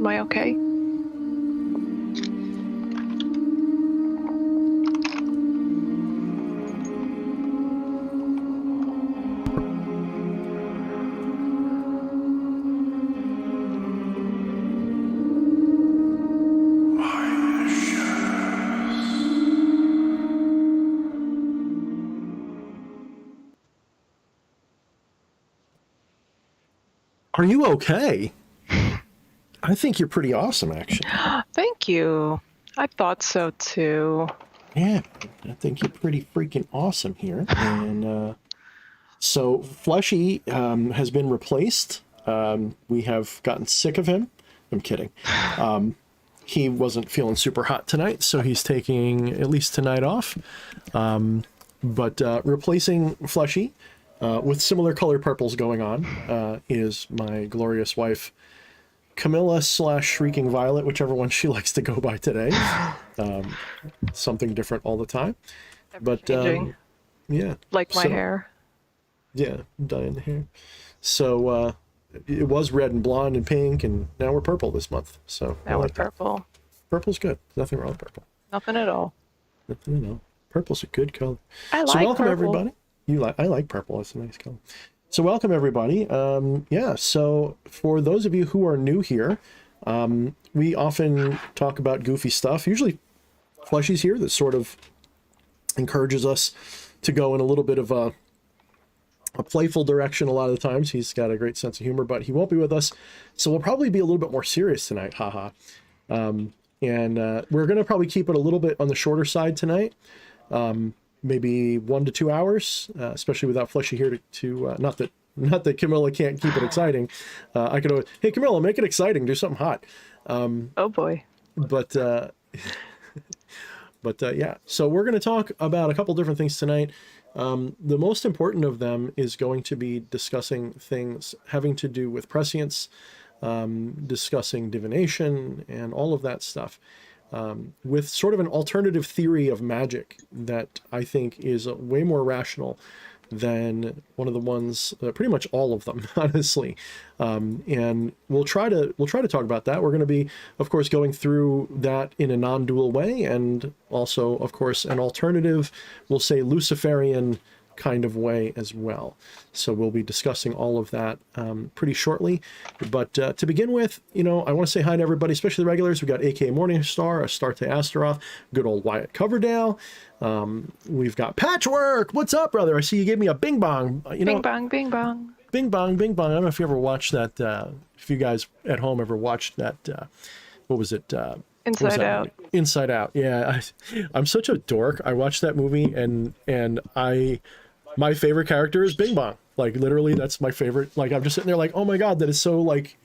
Am I okay? Are you okay? I think you're pretty awesome, actually. Thank you. I thought so too. Yeah, I think you're pretty freaking awesome here. And so Fleshy has been replaced. We have gotten sick of him. I'm kidding. He wasn't feeling super hot tonight, so he's taking at least tonight off. But replacing Fleshy with similar color purples going on is my glorious wife, Camilla / Shrieking Violet, whichever one she likes to go by today. Something different all the time. But yeah. Like my hair. Yeah, dyeing the hair. So it was red and blonde and pink, and now we're purple this month. So now we're purple. That. Purple's good. Nothing wrong with purple. Nothing at all. Nothing at all. Purple's a good color. I like so welcome purple. Everybody. I like purple. It's a nice color. So welcome everybody. Yeah. So for those of you who are new here, we often talk about goofy stuff. Usually, Fleshy's here that sort of encourages us to go in a little bit of a playful direction. A lot of the times he's got a great sense of humor, but he won't be with us, so we'll probably be a little bit more serious tonight. Haha. And we're gonna probably keep it a little bit on the shorter side tonight, maybe 1 to 2 hours, especially without Fleshy here to not that Camilla can't keep it exciting. I could always, hey Camilla, make it exciting, do something hot. Oh boy. But yeah, so we're going to talk about a couple different things tonight. The most important of them is going to be discussing things having to do with prescience, discussing divination and all of that stuff, with sort of an alternative theory of magic that I think is way more rational than one of the ones, pretty much all of them, honestly. And we'll try to talk about that. We're going to be, of course, going through that in a non-dual way, and also, of course, an alternative, we'll say Luciferian kind of way as well. So we'll be discussing all of that pretty shortly. But to begin with, I want to say hi to everybody, especially the regulars. We got AK Morningstar, Astarte Astaroth, good old Wyatt Coverdale. We've got Patchwork. What's up, brother? I see you gave me a bing bong. Bing bong, bing bong. Bing bong, bing bong. I don't know if you ever watched that. If you guys at home ever watched that. What was it? Inside Out. Inside Out. Yeah, I'm such a dork. I watched that movie and my favorite character is Bing Bong. Like literally, that's my favorite. Like I'm just sitting there like, oh my god, that is so like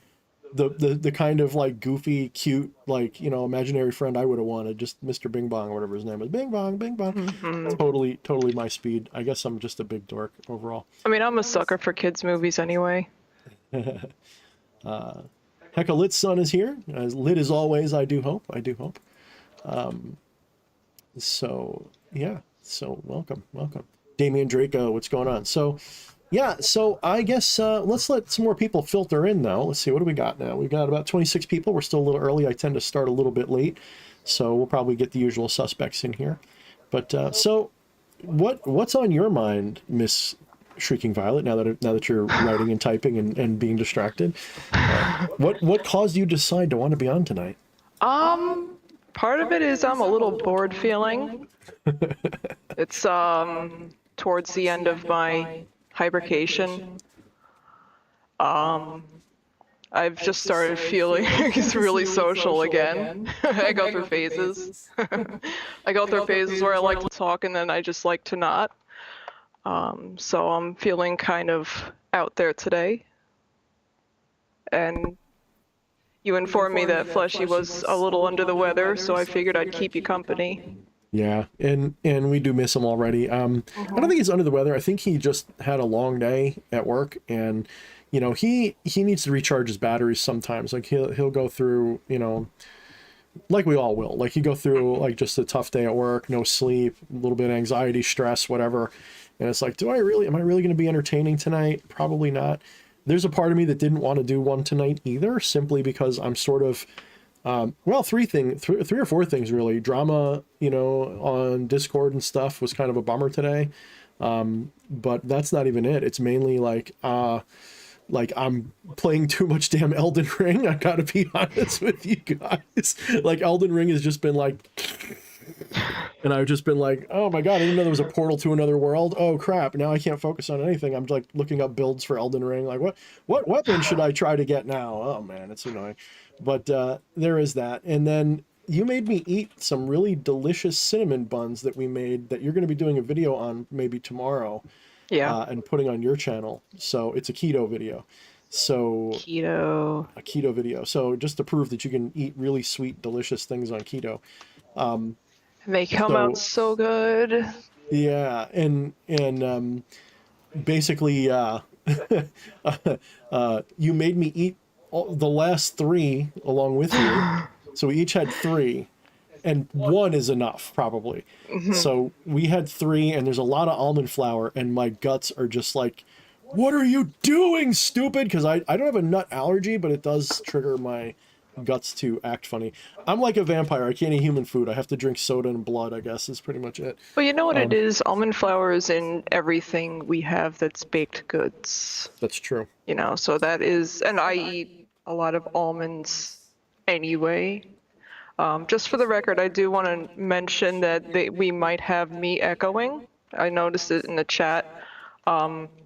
the kind of like goofy, cute, like imaginary friend I would have wanted. Just Mr. Bing Bong or whatever his name is. Bing Bong, Bing Bong. Mm-hmm. Totally my speed. I guess I'm just a big dork overall. I mean, I'm a sucker for kids movies anyway. Hecka Lit's son is here, as lit as always. I do hope. So yeah, so welcome. Damian Draco, what's going on? So yeah, so I guess let's let some more people filter in now. Let's see, what do we got now? We've got about 26 people. We're still a little early. I tend to start a little bit late, so we'll probably get the usual suspects in here. But so what's on your mind, Miss Shrieking Violet, now that you're writing and typing and being distracted? What caused you to decide to want to be on tonight? Part of it is I'm a little bored feeling. It's towards the end of my hibernation. I've just started feeling it's really social again. I go through phases. I go through phases where I like to talk and then I just like to not. So I'm feeling kind of out there today. And you informed me that Fleshy was a little under the weather, so I figured I'd keep you company. Yeah, and we do miss him already. I don't think he's under the weather. I think he just had a long day at work, and he needs to recharge his batteries sometimes. Like he'll go through, like we all will. Like you go through like just a tough day at work, no sleep, a little bit of anxiety, stress, whatever. And it's like, am I really going to be entertaining tonight? Probably not. there's a part of me that didn't want to do one tonight either, simply because I'm sort of, well, three or four things really. Drama, you know, on Discord and stuff was kind of a bummer today. But that's not even it. It's mainly like I'm playing too much damn Elden Ring. I gotta be honest with you guys. Like Elden Ring has just been like, and I've just been like, oh my god, I didn't know there was a portal to another world. Oh crap, now I can't focus on anything. I'm like looking up builds for Elden Ring. Like what weapon should I try to get now? Oh man, it's annoying. But there is that. And then you made me eat some really delicious cinnamon buns that we made that you're going to be doing a video on maybe tomorrow. Yeah. And putting on your channel. So it's a keto video. So a keto video. So just to prove that you can eat really sweet, delicious things on keto. They come out so good. Yeah, and basically, you made me eat the last three along with you. So we each had three, and one is enough probably. So we had three, and there's a lot of almond flour, and my guts are just like, what are you doing, stupid? Because I don't have a nut allergy, but it does trigger my guts to act funny. I'm like a vampire. I can't eat human food. I have to drink soda and blood, I guess, is pretty much it. Well, you know what it is? Almond flour is in everything we have that's baked goods. That's true. You know, so that is, and I eat a lot of almonds anyway. Just for the record, I do want to mention that we might have me echoing. I noticed it in the chat.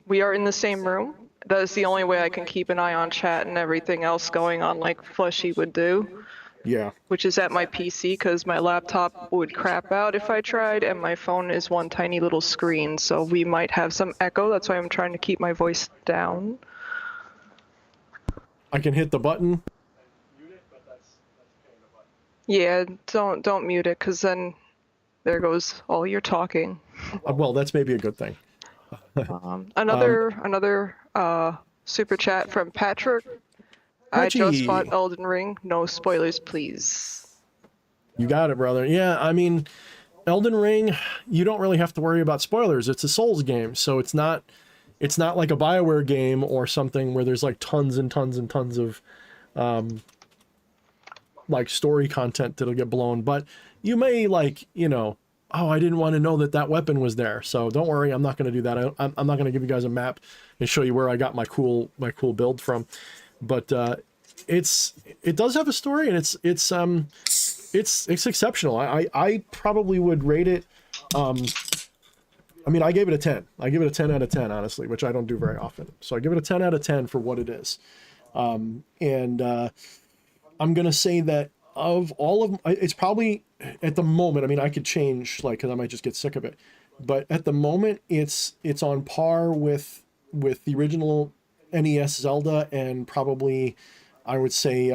We are in the same room. That is the only way I can keep an eye on chat and everything else going on like Fleshy would do. Yeah. Which is at my PC, because my laptop would crap out if I tried, and my phone is one tiny little screen, so we might have some echo. That's why I'm trying to keep my voice down. I can hit the button. Yeah, don't mute it, because then there goes all your talking. Well, that's maybe a good thing. Another super chat from Patrick. I just bought Elden Ring. No spoilers, please. You got it, brother. Yeah, I mean, Elden Ring, you don't really have to worry about spoilers. It's a Souls game, so it's not like a BioWare game or something where there's like tons and tons and tons of like story content that'll get blown. But you may like, you know, oh, I didn't want to know that weapon was there. So don't worry, I'm not going to do that. I'm not going to give you guys a map and show you where I got my cool build from. But it does have a story, and it's exceptional. I probably would rate it. I mean, I gave it a 10. I give it a 10 out of 10, honestly, which I don't do very often. So I give it a 10 out of 10 for what it is. I'm gonna say that of all of it's probably at the moment. I mean, I could change, like, because I might just get sick of it. But at the moment, it's on par with the original NES Zelda, and probably I would say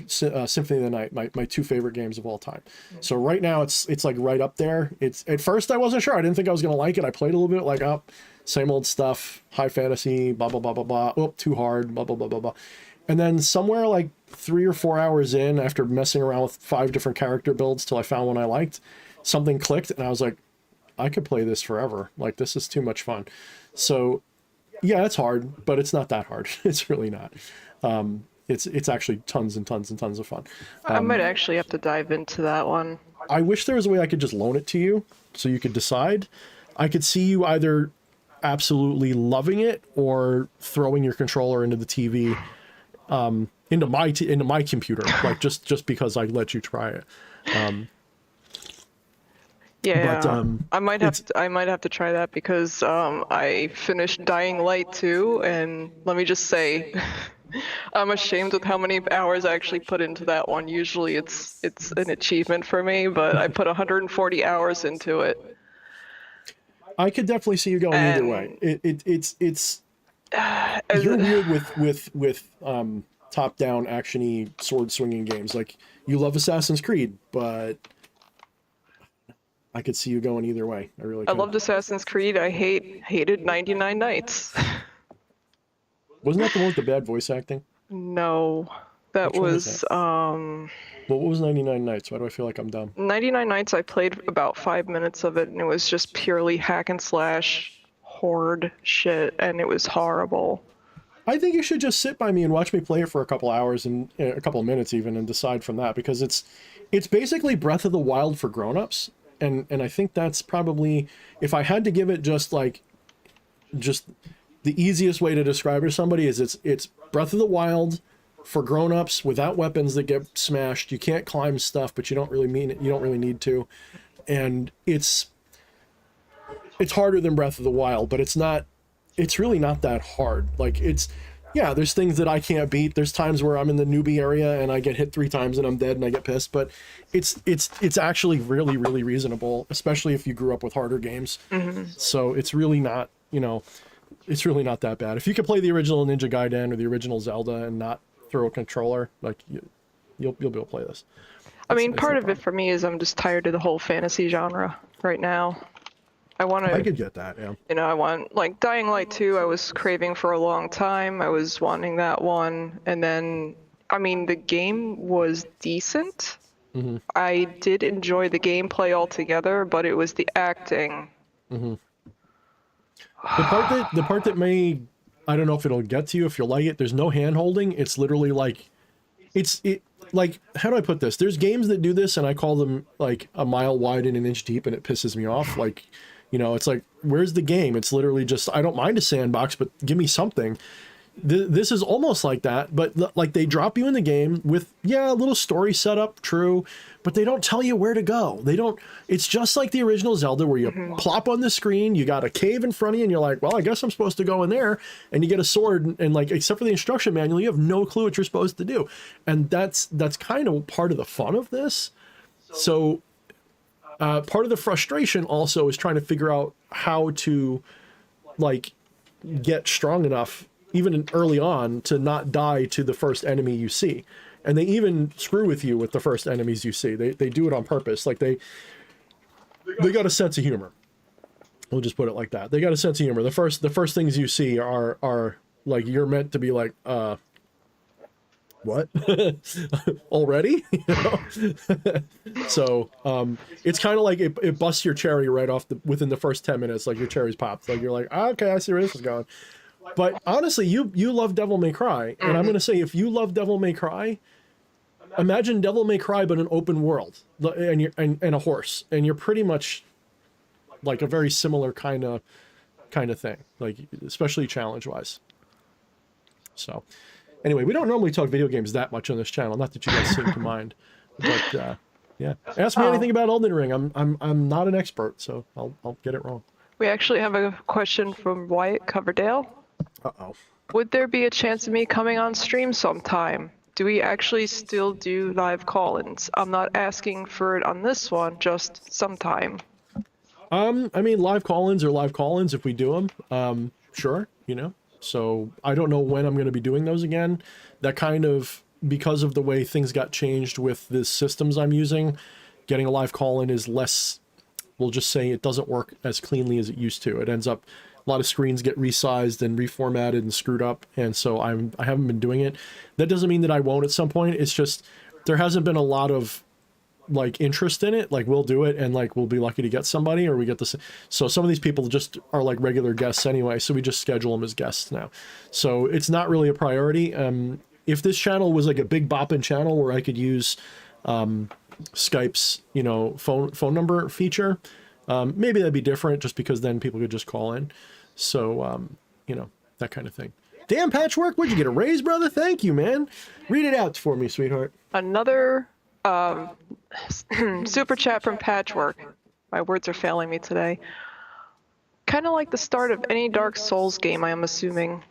Symphony of the Night, my two favorite games of all time. So right now it's like right up there. It's at first I wasn't sure. I didn't think I was gonna like it. I played a little bit, like, oh, same old stuff, high fantasy, blah blah blah blah blah. Oh, too hard, blah blah blah blah blah. And then somewhere like 3 or 4 hours in, after messing around with 5 different character builds till I found one I liked, something clicked, and I was like, I could play this forever. Like, this is too much fun. So yeah, it's hard, but it's not that hard. It's really not. It's actually tons and tons and tons of fun. I might actually have to dive into that one. I wish there was a way I could just loan it to you so you could decide. I could see you either absolutely loving it or throwing your controller into the TV, into my computer, like just because I let you try it. Yeah, but, I might have to try that, because I finished Dying Light 2, and let me just say, I'm ashamed with how many hours I actually put into that one. Usually it's an achievement for me, but I put 140 hours into it. I could definitely see you going either way. It's you're weird with top-down actiony sword swinging games. Like, you love Assassin's Creed, but I could see you going either way. I really could. I loved Assassin's Creed. I hated 99 Nights. Wasn't that the one with the bad voice acting? No, that was Well, what was 99 Nights? Why do I feel like I'm dumb? 99 Nights. I played about 5 minutes of it, and it was just purely hack and slash horde shit, and it was horrible. I think you should just sit by me and watch me play it for a couple hours and a couple of minutes even, and decide from that, because it's basically Breath of the Wild for grown-ups, and I think that's probably, if I had to give it just the easiest way to describe it to somebody, is it's Breath of the Wild for grown-ups without weapons that get smashed. You can't climb stuff, but you don't really need to, and it's harder than Breath of the Wild, but it's really not that hard. Like, yeah, there's things that I can't beat. There's times where I'm in the newbie area and I get hit 3 times and I'm dead and I get pissed, but it's actually really, really reasonable, especially if you grew up with harder games. So it's really not, it's really not that bad. If you could play the original Ninja Gaiden or the original Zelda and not throw a controller, like, you'll be able to play this. I mean, part of it for me is I'm just tired of the whole fantasy genre right now. I could get that, yeah. I want, like, Dying Light 2, I was craving for a long time. I was wanting that one. And then, I mean, the game was decent. I did enjoy the gameplay altogether, but it was the acting. The part that may, I don't know if it'll get to you, if you'll like it, there's no hand holding. It's literally like, like, how do I put this? There's games that do this and I call them like a mile wide and an inch deep, and it pisses me off. Like, it's like, where's the game? It's literally just, I don't mind a sandbox, but give me something. This is almost like that, but like, they drop you in the game with, a little story setup, true, but they don't tell you where to go. It's just like the original Zelda, where you plop on the screen, you got a cave in front of you, and you're like, well, I guess I'm supposed to go in there, and you get a sword, and like, except for the instruction manual, you have no clue what you're supposed to do. And that's kind of part of the fun of this. So, part of the frustration also is trying to figure out how to, like, get strong enough, even early on, to not die to the first enemy you see. And they even screw with you with the first enemies you see. They do it on purpose. Like, they got a sense of humor. We'll just put it like that. They got a sense of humor. The first things you see are like, you're meant to be like, what? Already? So it's kind of like it busts your cherry right off within the first 10 minutes. Like, your cherry's popped. Like, you're like, okay, I see where this is going. But honestly, you love Devil May Cry, and I'm gonna say, if you love Devil May Cry, imagine Devil May Cry but an open world, and a horse, and you're pretty much like a very similar kind of thing, like, especially challenge wise. So anyway, we don't normally talk video games that much on this channel, not that you guys seem to mind, but yeah, ask me anything about Elden Ring. I'm not an expert, so I'll get it wrong. We actually have a question from Wyatt Coverdale. Uh-oh. Would there be a chance of me coming on stream sometime? Do we actually still do live call-ins? I'm not asking for it on this one, just sometime. I mean, live call-ins are live call-ins if we do them. Sure, So I don't know when I'm going to be doing those again. That kind of, because of the way things got changed with the systems I'm using, getting a live call-in is less, we'll just say it doesn't work as cleanly as it used to. It ends up, a lot of screens get resized and reformatted and screwed up, and so I haven't been doing it. That doesn't mean that I won't at some point. It's just, there hasn't been a lot of, like, interest in it. Like, we'll do it, and like, we'll be lucky to get somebody, or we get this. So some of these people just are like regular guests anyway, so we just schedule them as guests now. So it's not really a priority. If this channel was like a big bopping channel where I could use Skype's, phone number feature, maybe that'd be different, just because then people could just call in. So, that kind of thing. Damn, Patchwork, what'd you get, a raise, brother? Thank you, man. Read it out for me, sweetheart. Another super chat from Patchwork. My words are failing me today. Kind of like the start of any Dark Souls game, I am assuming.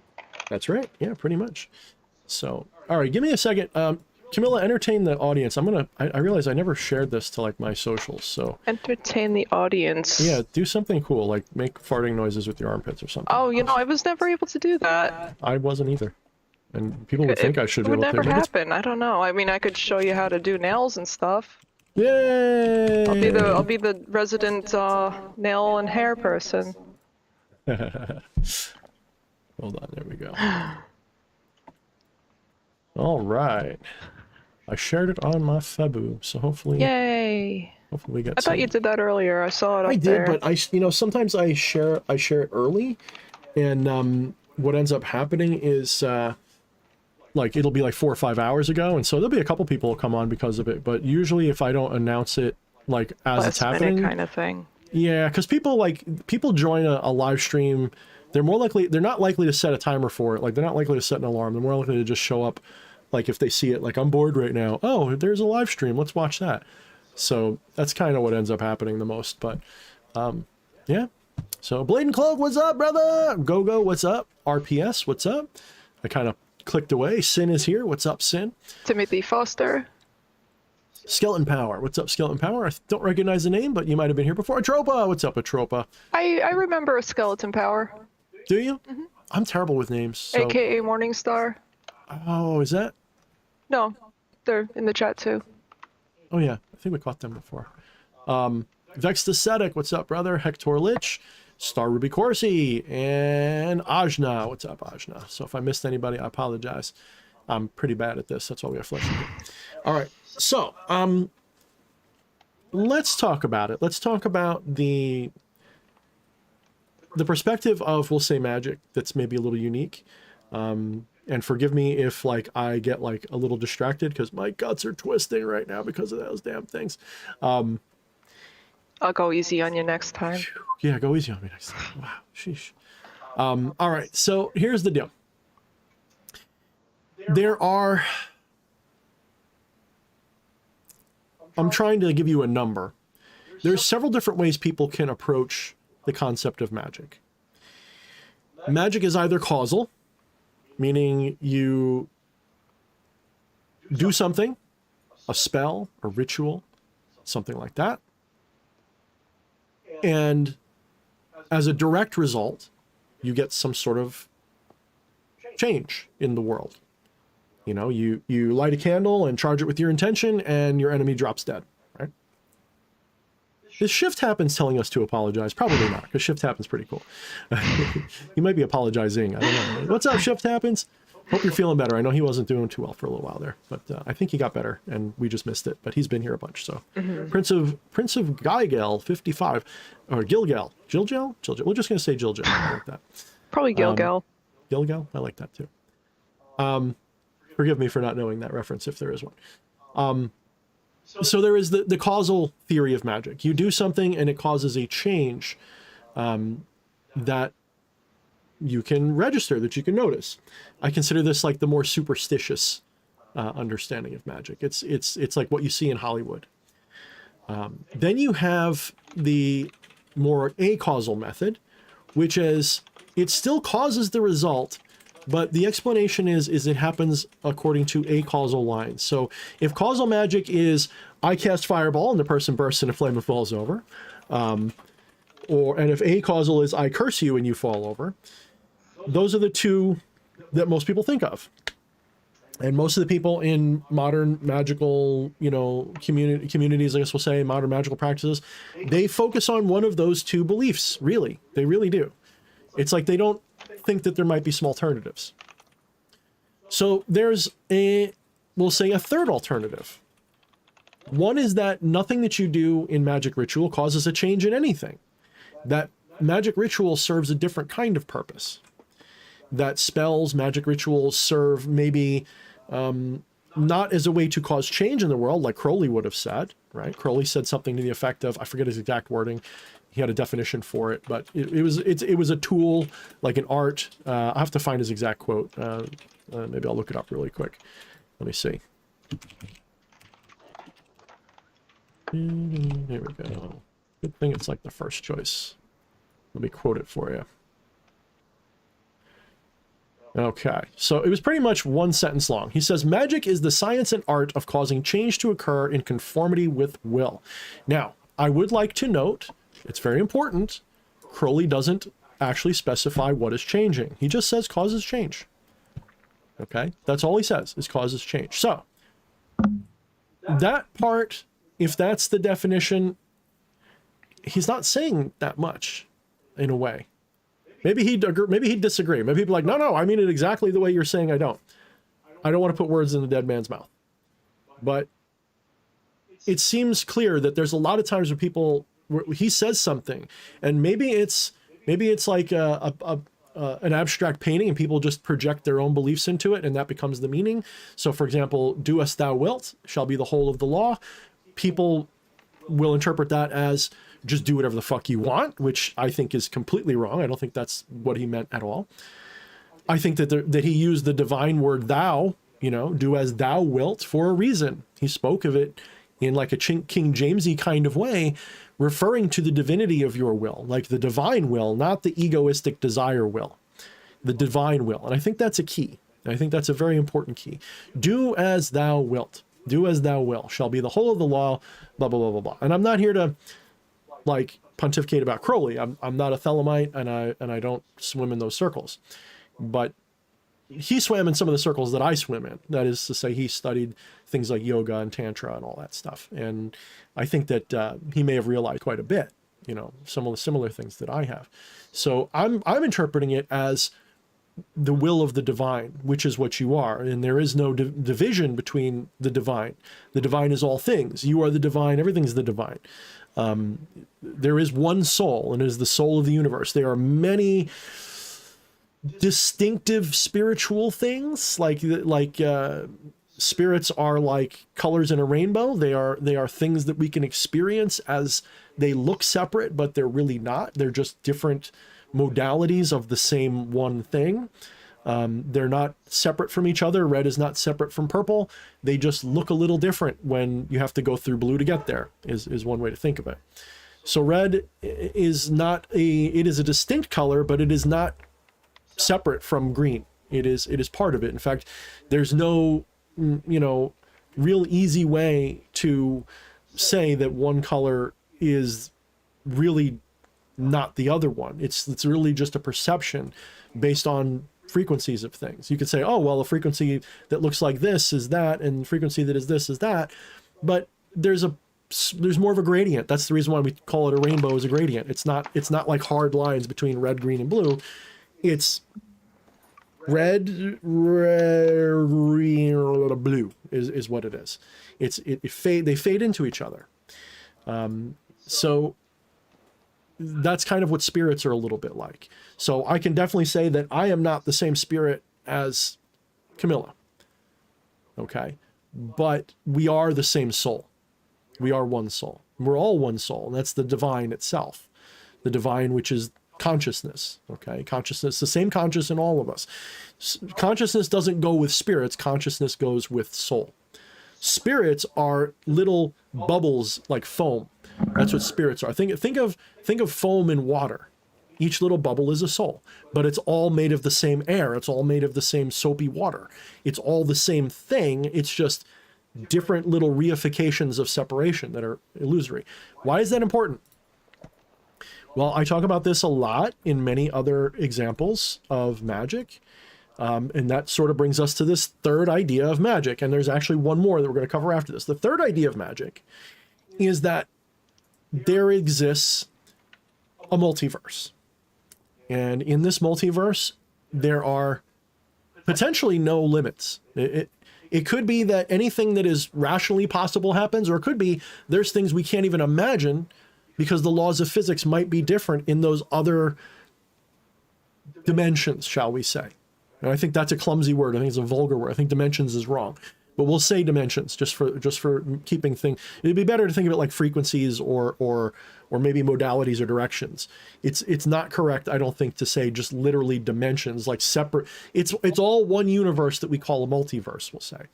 That's right. Yeah, pretty much. So, all right, give me a second. Camilla, entertain the audience. I realize I never shared this to, like, my socials, so. Entertain the audience. Yeah, do something cool, like make farting noises with your armpits or something. Oh, I was never able to do that. I wasn't either. And people would think I should be able to. It would never happen. I don't know. I mean, I could show you how to do nails and stuff. Yay! I'll be the resident nail and hair person. Hold on, there we go. All right. I shared it on my Fabu, so hopefully. Yay! Hopefully we get. I thought you did that earlier. I saw it up there. I did, but sometimes I share it early, and what ends up happening is like it'll be like 4 or 5 hours ago, and so there'll be a couple people who come on because of it. But usually, if I don't announce it like as it's Last happening, minute kind of thing. yeah, because people join a live stream. They're not likely to set a timer for it. Like they're not likely to set an alarm. They're more likely to just show up. Like if they see it, like I'm bored right now. Oh, there's a live stream. Let's watch that. So that's kind of what ends up happening the most. But yeah. So Blade and Cloak, what's up, brother? Go, what's up? RPS, what's up? I kind of clicked away. Sin is here. What's up, Sin? Timothy Foster. Skeleton Power. What's up, Skeleton Power? I don't recognize the name, but you might have been here before. Atropa. What's up, Atropa? I remember a Skeleton Power. Do you? Mm-hmm. I'm terrible with names. So... AKA Morningstar. Oh, is that? No, they're in the chat too. Oh yeah, I think we caught them before. Vexed Ascetic, what's up, brother? Hector Lich, Star Ruby Corsi, and Ajna. What's up, Ajna? So if I missed anybody, I apologize. I'm pretty bad at this. That's why we have flesh. All right, so let's talk about it. Let's talk about the perspective of, we'll say, magic that's maybe a little unique. And forgive me if like I get like a little distracted because my guts are twisting right now because of those damn things. I'll go easy on you next time. Yeah, go easy on me next time. Wow, sheesh. All right, so here's the deal. I'm trying to give you a number. There's several different ways people can approach the concept of magic. Magic is either causal, meaning you do something, a spell, a ritual, something like that. And as a direct result, you get some sort of change in the world. You know, you light a candle and charge it with your intention and your enemy drops dead, right? This shift happens telling us to apologize. Probably not, because shift happens pretty cool. You might be apologizing. I don't know. What's up, shift happens? Hope you're feeling better. I know he wasn't doing too well for a little while there, but I think he got better and we just missed it. But he's been here a bunch. So Prince of Gilgal 55 or Gilgal. We're just gonna say Gilgal. I like that. Probably Gilgal. Gilgal. I like that too. Forgive me for not knowing that reference if there is one. So there is the causal theory of magic. You do something and it causes a change that you can register, that you can notice. I consider this like the more superstitious understanding of magic. It's like what you see in Hollywood. Then you have the more acausal method, which is it still causes the result, but the explanation is it happens according to acausal lines. So if causal magic is I cast fireball and the person bursts in a flame and falls over, and if acausal is I curse you and you fall over, those are the two that most people think of. And most of the people in modern magical, communities, I guess we'll say, modern magical practices, they focus on one of those two beliefs, really. They really do. It's like they don't think that there might be some alternatives. So there's we'll say, a third alternative. One is that nothing that you do in magic ritual causes a change in anything. That magic ritual serves a different kind of purpose. That spells, magic rituals serve maybe not as a way to cause change in the world, like Crowley would have said, right? Crowley said something to the effect of, I forget his exact wording. He had a definition for it, but it was a tool, like an art. I have to find his exact quote. Maybe I'll look it up really quick. Let me see. Here we go. Good thing it's like the first choice. Let me quote it for you. Okay, so it was pretty much one sentence long. He says, magic is the science and art of causing change to occur in conformity with will. Now, I would like to note, it's very important, Crowley doesn't actually specify what is changing. He just says causes change. Okay, that's all he says, is causes change. So, that part, if that's the definition, he's not saying that much, in a way. Maybe he'd disagree. Maybe he'd be like, no, I mean it exactly the way you're saying I don't. I don't want to put words in the dead man's mouth. But it seems clear that there's a lot of times where he says something, and maybe it's like a an abstract painting and people just project their own beliefs into it and that becomes the meaning. So for example, do as thou wilt shall be the whole of the law. People will interpret that as just do whatever the fuck you want, which I think is completely wrong. I don't think that's what he meant at all. I think that he used the divine word thou, do as thou wilt for a reason. He spoke of it in like a King Jamesy kind of way, referring to the divinity of your will, like the divine will, not the egoistic desire will, the divine will. And I think that's a key. I think that's a very important key. Do as thou wilt. Do as thou will shall be the whole of the law, blah, blah, blah, blah, blah. And I'm not here to like pontificate about Crowley. I'm not a Thelemite and I don't swim in those circles, but he swam in some of the circles that I swim in. That is to say, he studied things like yoga and tantra and all that stuff. And I think that he may have realized quite a bit, some of the similar things that I have. So I'm interpreting it as the will of the divine, which is what you are. And there is no division between the divine. The divine is all things. You are the divine. Everything's the divine. There is one soul, and it is the soul of the universe. There are many distinctive spiritual things, like spirits are like colors in a rainbow. They are things that we can experience as they look separate, but they're really not. They're just different modalities of the same one thing. They're not separate from each other. Red is not separate from purple. They just look a little different when you have to go through blue to get there, is one way to think of it. So red is it is a distinct color, but it is not separate from green. It is part of it. In fact, there's no, real easy way to say that one color is really not the other one. It's really just a perception based on frequencies of things. You could say, oh, well, a frequency that looks like this is that, and the frequency that is this is that, but there's more of a gradient. That's the reason why we call it a rainbow, is a gradient. It's not like hard lines between red, green, and blue. It's red, blue is what it is. They fade into each other. So that's kind of what spirits are a little bit like. So I can definitely say that I am not the same spirit as Camilla. Okay. But we are the same soul. We are one soul. We're all one soul. And that's the divine itself. The divine, which is consciousness. Okay. Consciousness, the same conscious in all of us. Consciousness doesn't go with spirits. Consciousness goes with soul. Spirits are little bubbles like foam. That's what spirits are. Think of foam in water. Each little bubble is a soul, but it's all made of the same air. It's all made of the same soapy water. It's all the same thing. It's just different little reifications of separation that are illusory. Why is that important? Well, I talk about this a lot in many other examples of magic. And that sort of brings us to this third idea of magic. And there's actually one more that we're going to cover after this. The third idea of magic is that there exists a multiverse. And in this multiverse, there are potentially no limits. It could be that anything that is rationally possible happens, or it could be there's things we can't even imagine because the laws of physics might be different in those other dimensions, shall we say. And I think that's a clumsy word. I think it's a vulgar word. I think dimensions is wrong. But we'll say dimensions just for keeping things. It'd be better to think of it like frequencies or maybe modalities or directions. It's not correct, I don't think, to say just literally dimensions, like separate. It's all one universe that we call a multiverse, we'll say.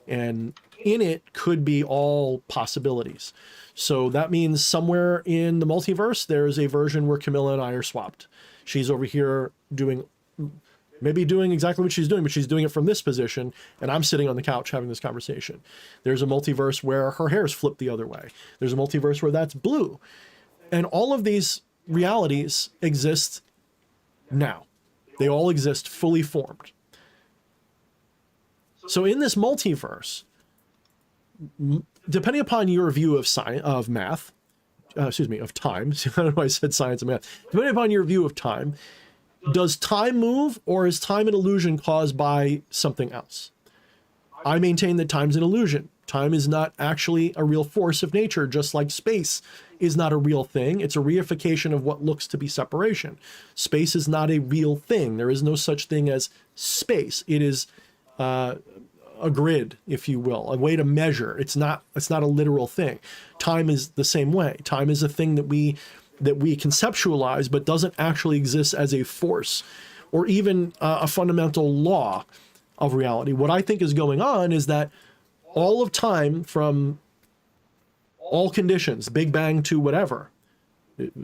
And in it could be all possibilities. So that means somewhere in the multiverse, there's a version where Camilla and I are swapped. She's over here maybe doing exactly what she's doing, but she's doing it from this position, and I'm sitting on the couch having this conversation. There's a multiverse where her hair's flipped the other way. There's a multiverse where that's blue. And all of these realities exist now. They all exist fully formed. So in this multiverse, depending upon your view of time, I don't know why I said science and math. Depending upon your view of time, does time move, or is time an illusion caused by something else? I maintain that time's an illusion. Time is not actually a real force of nature, just like space is not a real thing. It's a reification of what looks to be separation. Space is not a real thing. There is no such thing as space. It is a grid, if you will, a way to measure. It's not a literal thing. Time is the same way. Time is a thing that we conceptualize, but doesn't actually exist as a force or even a fundamental law of reality. What I think is going on is that all of time, from all conditions, Big Bang to whatever,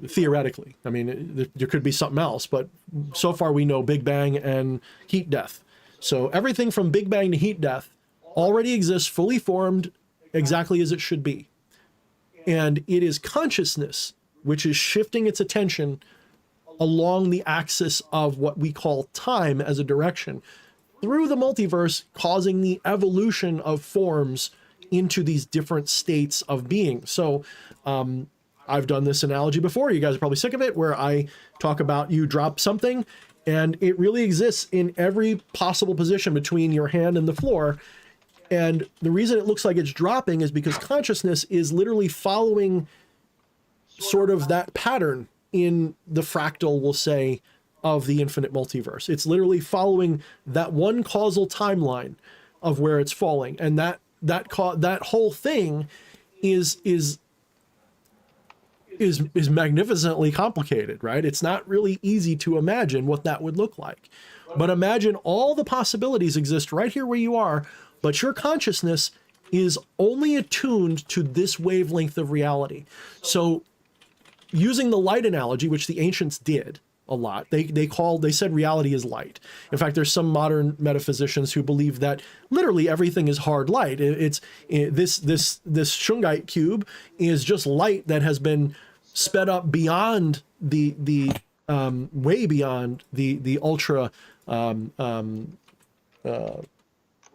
theoretically, I mean, there could be something else, but so far we know Big Bang and heat death. So everything from Big Bang to heat death already exists fully formed exactly as it should be. And it is consciousness which is shifting its attention along the axis of what we call time as a direction through the multiverse, causing the evolution of forms into these different states of being. So I've done this analogy before. You guys are probably sick of it, where I talk about you drop something and it really exists in every possible position between your hand and the floor. And the reason it looks like it's dropping is because consciousness is literally following sort of that pattern in the fractal, we'll say, of the infinite multiverse. It's literally following that one causal timeline of where it's falling. And that whole thing is magnificently complicated, right? It's not really easy to imagine what that would look like. But imagine all the possibilities exist right here where you are, but your consciousness is only attuned to this wavelength of reality. So using the light analogy, which the ancients did a lot, they said reality is light. In fact, there's some modern metaphysicians who believe that literally everything is hard light. This Shungite cube is just light that has been sped up beyond the way beyond the ultra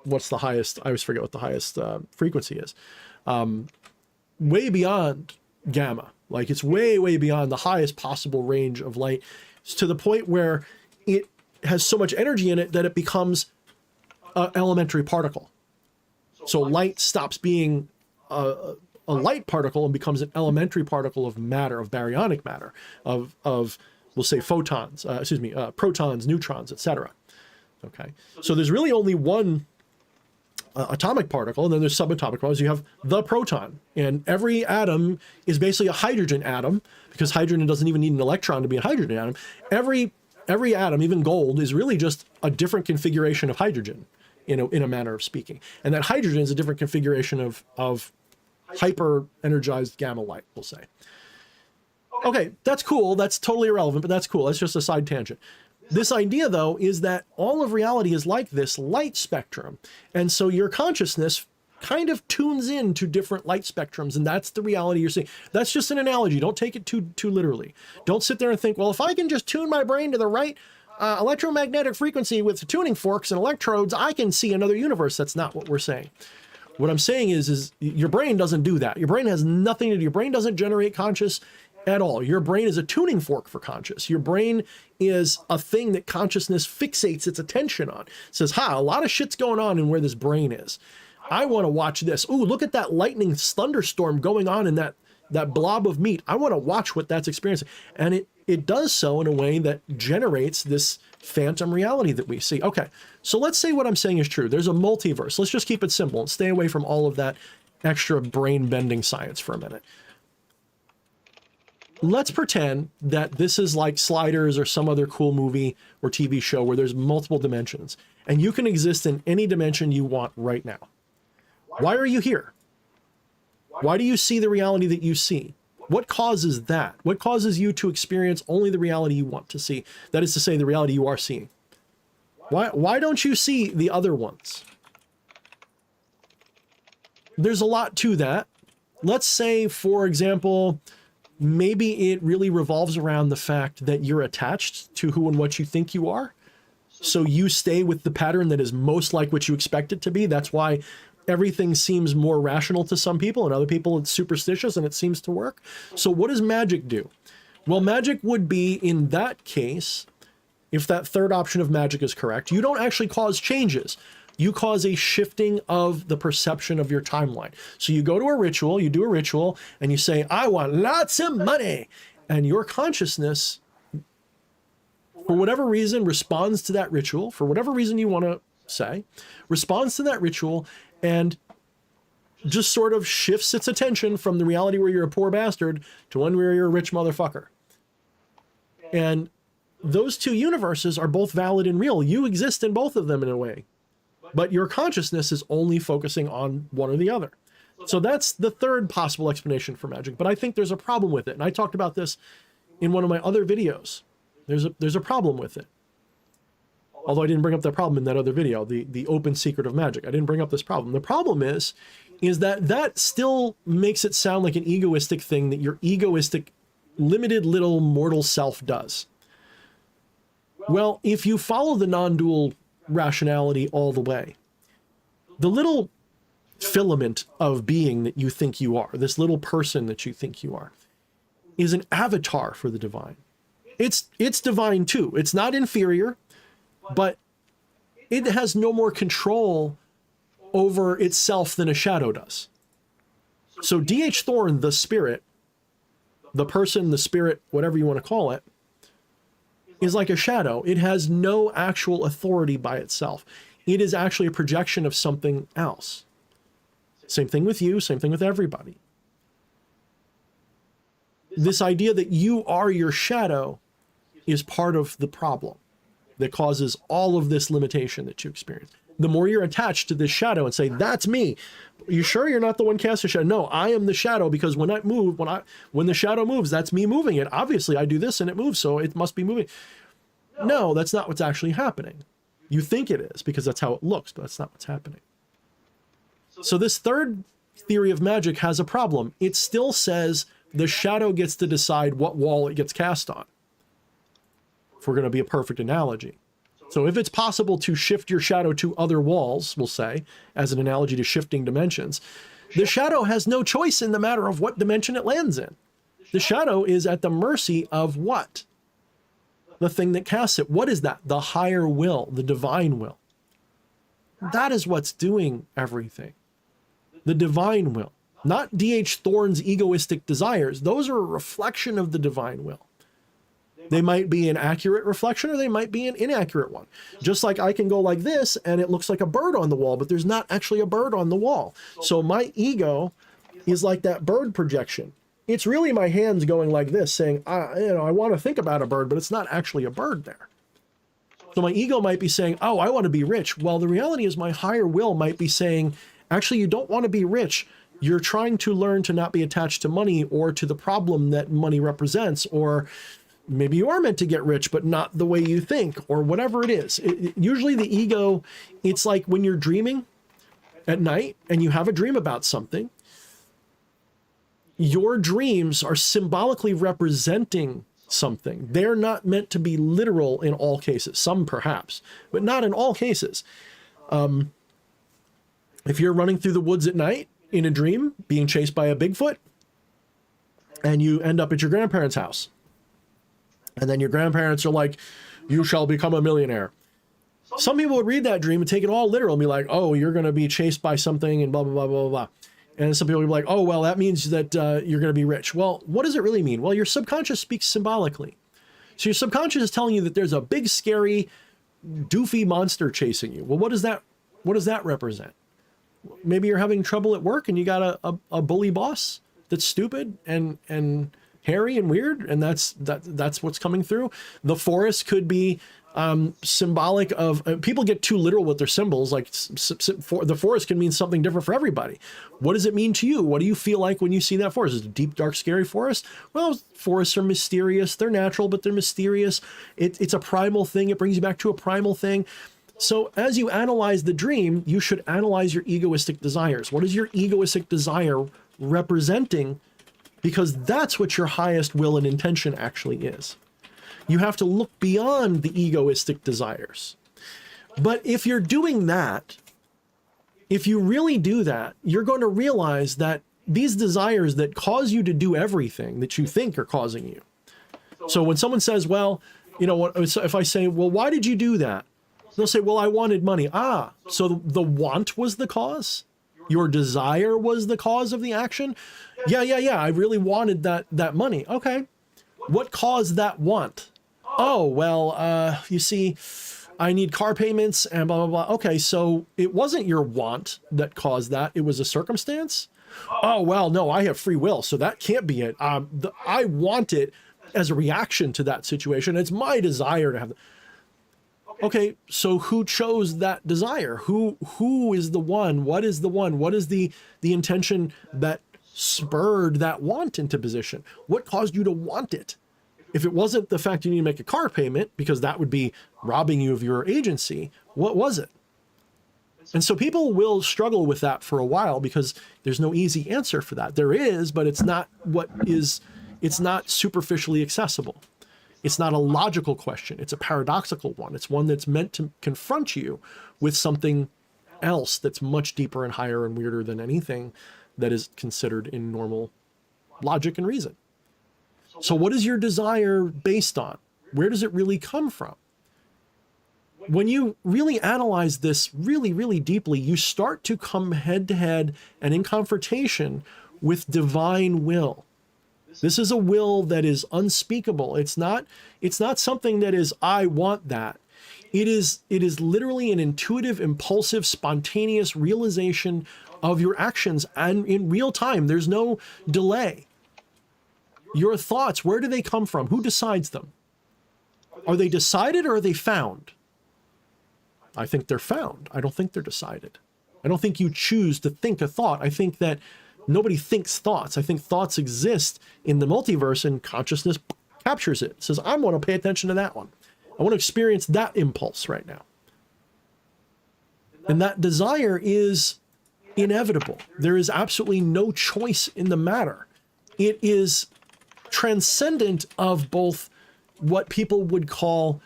what's the highest? I always forget what the highest frequency is. Way beyond gamma. Like it's way beyond the highest possible range of light, to the point where it has so much energy in it that it becomes an elementary particle. So light stops being a light particle and becomes an elementary particle of matter, of baryonic matter, of we'll say photons, protons, neutrons, etc. Okay, so there's really only one atomic particle, and then there's subatomic particles. You have the proton, and every atom is basically a hydrogen atom, because hydrogen doesn't even need an electron to be a hydrogen atom. Every atom, even gold, is really just a different configuration of hydrogen, in a manner of speaking. And that hydrogen is a different configuration of hyper energized gamma light, we'll say. Okay, that's cool. That's totally irrelevant, but that's cool. That's just a side tangent. This idea, though, is that all of reality is like this light spectrum. And so your consciousness kind of tunes in to different light spectrums, and that's the reality you're seeing. That's just an analogy. Don't take it too literally. Don't sit there and think, well, if I can just tune my brain to the right electromagnetic frequency with tuning forks and electrodes, I can see another universe. That's not what we're saying. What I'm saying is your brain doesn't do that. Your brain has nothing to do. Your brain doesn't generate conscious at all. Your brain is a tuning fork for conscious. Your brain is a thing that consciousness fixates its attention on. It says, a lot of shit's going on in where this brain is. I want to watch this. Ooh, look at that lightning thunderstorm going on in that blob of meat. I want to watch what that's experiencing. And it does so in a way that generates this phantom reality that we see. Okay, so let's say what I'm saying is true. There's a multiverse. Let's just keep it simple and stay away from all of that extra brain-bending science for a minute. Let's pretend that this is like Sliders or some other cool movie or TV show where there's multiple dimensions, and you can exist in any dimension you want right now. Why are you here? Why do you see the reality that you see? What causes that? What causes you to experience only the reality you want to see? That is to say, the reality you are seeing. Why don't you see the other ones? There's a lot to that. Let's say, for example, maybe it really revolves around the fact that you're attached to who and what you think you are. So you stay with the pattern that is most like what you expect it to be. That's why everything seems more rational to some people, and other people it's superstitious and it seems to work. So what does magic do? Well, magic would be, in that case, if that third option of magic is correct, you don't actually cause changes. You cause a shifting of the perception of your timeline. So you go to a ritual, you do a ritual, and you say, I want lots of money. And your consciousness, for whatever reason, responds to that ritual, for whatever reason you want to say, responds to that ritual and just sort of shifts its attention from the reality where you're a poor bastard to one where you're a rich motherfucker. And those two universes are both valid and real. You exist in both of them in a way. But your consciousness is only focusing on one or the other. So that's the third possible explanation for magic. But I think there's a problem with it. And I talked about this in one of my other videos. There's a problem with it. Although I didn't bring up that problem in that other video, the open secret of magic. I didn't bring up this problem. The problem is that still makes it sound like an egoistic thing that your egoistic, limited little mortal self does. Well, if you follow the non-dual rationality all the way, the little filament of being that you think you are, this little person that you think you are, is an avatar for the divine. It's divine too. It's not inferior, but it has no more control over itself than a shadow does. So D.H. Thorne, the spirit, the person, the spirit, whatever you want to call it, is like a shadow. It has no actual authority by itself. It is actually a projection of something else. Same thing with you, same thing with everybody. This idea that you are your shadow is part of the problem that causes all of this limitation that you experience. The more you're attached to this shadow and say, that's me. Are you sure you're not the one casting shadow? No, I am the shadow, because when I move, when the shadow moves, that's me moving it. Obviously, I do this and it moves, so it must be moving. No, that's not what's actually happening. You think it is because that's how it looks, but that's not what's happening. So this third theory of magic has a problem. It still says the shadow gets to decide what wall it gets cast on, if we're going to be a perfect analogy. So if it's possible to shift your shadow to other walls, we'll say, as an analogy to shifting dimensions, the shadow has no choice in the matter of what dimension it lands in. The shadow is at the mercy of what? The thing that casts it. What is that? The higher will, the divine will. That is what's doing everything. The divine will. Not D.H. Thorne's egoistic desires. Those are a reflection of the divine will. They might be an accurate reflection or they might be an inaccurate one. Just like I can go like this and it looks like a bird on the wall, but there's not actually a bird on the wall. So my ego is like that bird projection. It's really my hands going like this saying, I want to think about a bird, but it's not actually a bird there. So my ego might be saying, oh, I want to be rich. Well, the reality is my higher will might be saying, actually, you don't want to be rich. You're trying to learn to not be attached to money or to the problem that money represents, or maybe you are meant to get rich, but not the way you think, or whatever it is. Usually the ego, it's like when you're dreaming at night and you have a dream about something, your dreams are symbolically representing something. They're not meant to be literal in all cases, some perhaps, but not in all cases. If you're running through the woods at night in a dream, being chased by a Bigfoot, and you end up at your grandparents' house, and then your grandparents are like, you shall become a millionaire. Some people would read that dream and take it all literal and be like, oh, you're going to be chased by something and blah, blah, blah, blah, blah. And some people would be like, oh, well, that means that you're going to be rich. Well, what does it really mean? Well, your subconscious speaks symbolically. So your subconscious is telling you that there's a big, scary, doofy monster chasing you. Well, what does that represent? Maybe you're having trouble at work and you got a bully boss that's stupid and hairy and weird, and that's what's coming through. The forest could be symbolic of people get too literal with their symbols. Like the forest can mean something different for everybody. What does it mean to you? What do you feel like when you see that forest? Is it a deep, dark, scary forest? Well, forests are mysterious. They're natural, but they're mysterious. It's a primal thing. It brings you back to a primal thing. So as you analyze the dream, you should analyze your egoistic desires. What is your egoistic desire representing? Because that's what your highest will and intention actually is. You have to look beyond the egoistic desires. But if you're doing that, if you really do that, you're going to realize that these desires that cause you to do everything that you think are causing you. So when someone says, well, you know what, if I say, well, why did you do that? They'll say, well, I wanted money. So the want was the cause? Your desire was the cause of the action? Yeah. I really wanted that money. Okay. What caused that want? Oh, well, you see, I need car payments and blah, blah, blah. Okay, so it wasn't your want that caused that. It was a circumstance? Oh, well, no, I have free will, so that can't be it. I want it as a reaction to that situation. It's my desire to have. Okay, so who chose that desire? Who is the one? What is the one? What is the intention that spurred that want into position? What caused you to want it? If it wasn't the fact you need to make a car payment, because that would be robbing you of your agency, what was it? And so people will struggle with that for a while because there's no easy answer for that. There is, but it's not superficially accessible. It's not a logical question. It's a paradoxical one. It's one that's meant to confront you with something else that's much deeper and higher and weirder than anything that is considered in normal logic and reason. So what is your desire based on? Where does it really come from? When you really analyze this really, really deeply, you start to come head to head and in confrontation with divine will. This is a will that is unspeakable. It's not something that is, I want that. It is literally an intuitive, impulsive, spontaneous realization of your actions and in real time. There's no delay. Your thoughts, where do they come from? Who decides them? Are they decided or are they found? I think they're found. I don't think they're decided. I don't think you choose to think a thought. I think that nobody thinks thoughts. I think thoughts exist in the multiverse and consciousness captures it. It says, I want to pay attention to that one. I want to experience that impulse right now. And that desire is inevitable. There is absolutely no choice in the matter. It is transcendent of both what people would call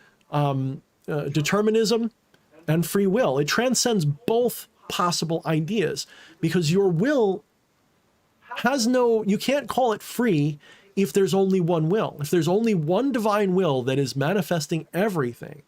determinism and free will. It transcends both possible ideas because your will has you can't call it free if there's only one will. If there's only one divine will that is manifesting everything,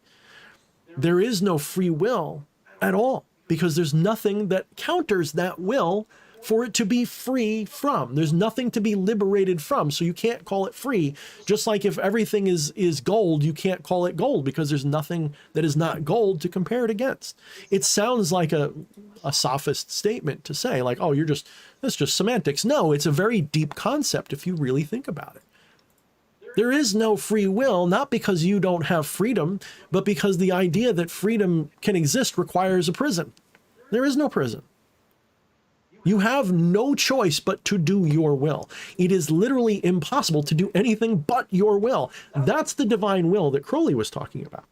there is no free will at all because there's nothing that counters that will for it to be free from. There's nothing to be liberated from, so you can't call it free. Just like if everything is gold, you can't call it gold because there's nothing that is not gold to compare it against. It sounds like a sophist statement to say, like, oh, that's just semantics. No, it's a very deep concept if you really think about it. There is no free will, not because you don't have freedom, but because the idea that freedom can exist requires a prison. There is no prison. You have no choice but to do your will. It is literally impossible to do anything but your will. That's the divine will that Crowley was talking about.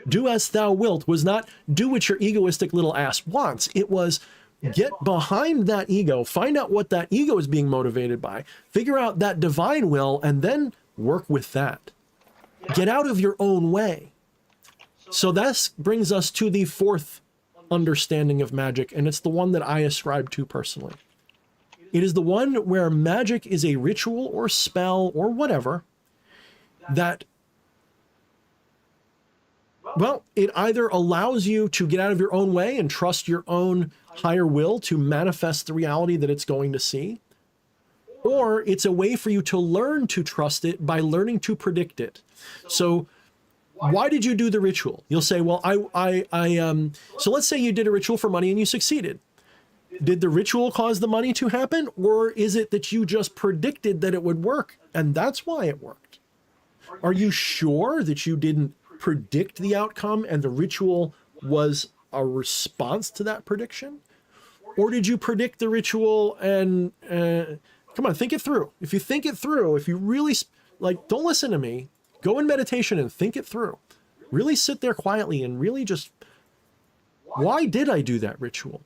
Do as thou wilt was not do what your egoistic little ass wants. It was get behind that ego, find out what that ego is being motivated by, figure out that divine will, and then work with that. Get out of your own way. So that brings us to the fourth understanding of magic, and it's the one that I ascribe to personally. It is the one where magic is a ritual or spell or whatever that, well, it either allows you to get out of your own way and trust your own higher will to manifest the reality that it's going to see, or it's a way for you to learn to trust it by learning to predict it. So why did you do the ritual? You'll say, well, so let's say you did a ritual for money and you succeeded. Did the ritual cause the money to happen? Or is it that you just predicted that it would work and that's why it worked? Are you sure that you didn't predict the outcome and the ritual was a response to that prediction? Or did you predict the ritual and, come on, think it through. If you think it through, if you really, don't listen to me. Go in meditation and think it through. Really sit there quietly and really just, why did I do that ritual?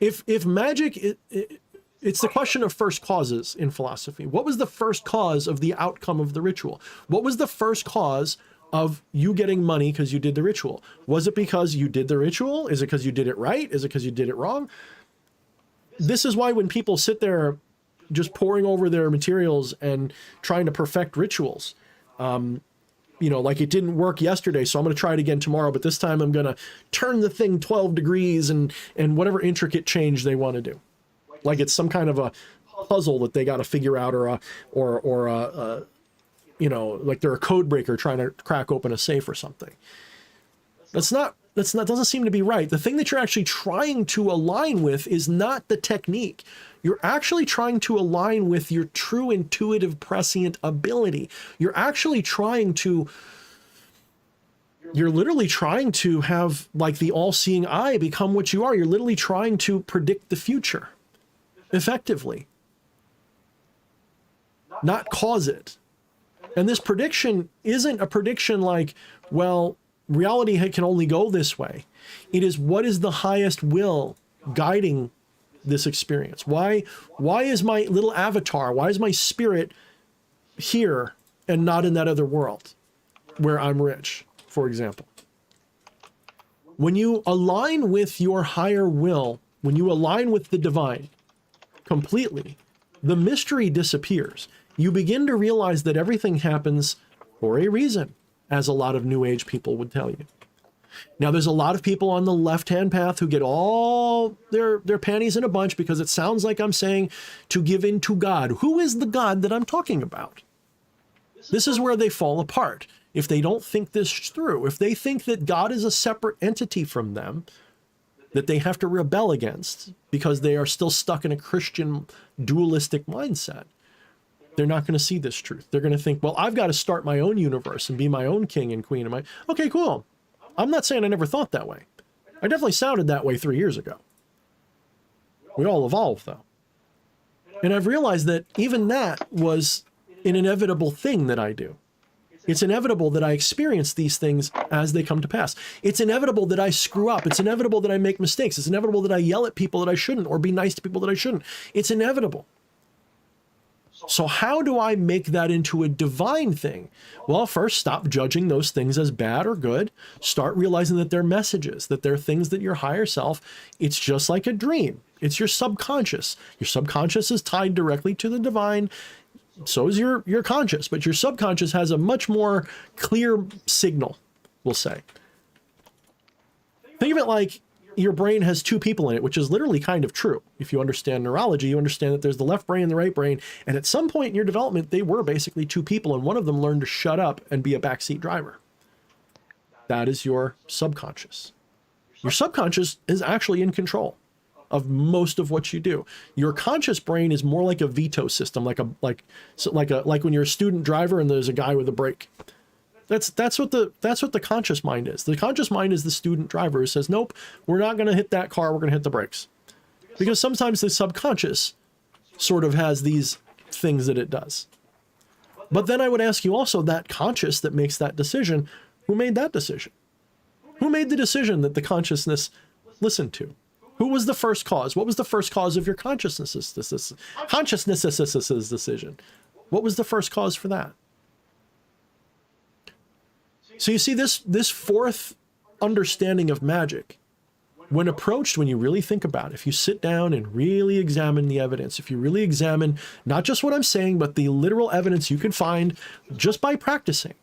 If magic, it's the question of first causes in philosophy. What was the first cause of the outcome of the ritual? What was the first cause of you getting money because you did the ritual? Was it because you did the ritual? Is it because you did it right? Is it because you did it wrong? This is why when people sit there just poring over their materials and trying to perfect rituals, like it didn't work yesterday, so I'm going to try it again tomorrow, but this time I'm going to turn the thing 12 degrees and whatever intricate change they want to do. Like it's some kind of a puzzle that they got to figure out, or like they're a code breaker trying to crack open a safe or something. That doesn't seem to be right. The thing that you're actually trying to align with is not the technique. You're actually trying to align with your true intuitive prescient ability. You're literally trying to have like the all-seeing eye become what you are. You're literally trying to predict the future effectively, not cause it. And this prediction isn't a prediction like, well, reality can only go this way. It is, what is the highest will guiding this experience? Why is my little avatar, why is my spirit here and not in that other world where I'm rich, for example? When you align with your higher will, when you align with the divine completely, the mystery disappears. You begin to realize that everything happens for a reason, as a lot of New Age people would tell you. Now, there's a lot of people on the left-hand path who get all their panties in a bunch because it sounds like I'm saying to give in to God. Who is the God that I'm talking about? This is where they fall apart. If they don't think this through, if they think that God is a separate entity from them, that they have to rebel against because they are still stuck in a Christian dualistic mindset, they're not going to see this truth. They're going to think, well, I've got to start my own universe and be my own king and queen. Okay, cool. I'm not saying I never thought that way. I definitely sounded that way 3 years ago. We all evolve, though. And I've realized that even that was an inevitable thing that I do. It's inevitable that I experience these things as they come to pass. It's inevitable that I screw up. It's inevitable that I make mistakes. It's inevitable that I yell at people that I shouldn't or be nice to people that I shouldn't. It's inevitable. So how do I make that into a divine thing? Well, first, stop judging those things as bad or good. Start realizing that they're messages, that they're things that your higher self, it's just like a dream. It's your subconscious. Your subconscious is tied directly to the divine. So is your conscious, but your subconscious has a much more clear signal, we'll say. Think of it like your brain has two people in it, which is literally kind of true. If you understand neurology, you understand that there's the left brain and the right brain. And at some point in your development, they were basically two people, and one of them learned to shut up and be a backseat driver. That is your subconscious. Your subconscious is actually in control of most of what you do. Your conscious brain is more like a veto system, like when you're a student driver and there's a guy with a brake. That's what the conscious mind is. The conscious mind is the student driver who says, nope, we're not going to hit that car. We're going to hit the brakes. Because sometimes the subconscious sort of has these things that it does. But then I would ask you also, that conscious that makes that decision, who made that decision? Who made the decision that the consciousness listened to? Who was the first cause? What was the first cause of your consciousness's decision? What was the first cause for that? So you see, this fourth understanding of magic, when approached, when you really think about it, if you sit down and really examine the evidence, if you really examine not just what I'm saying, but the literal evidence you can find just by practicing.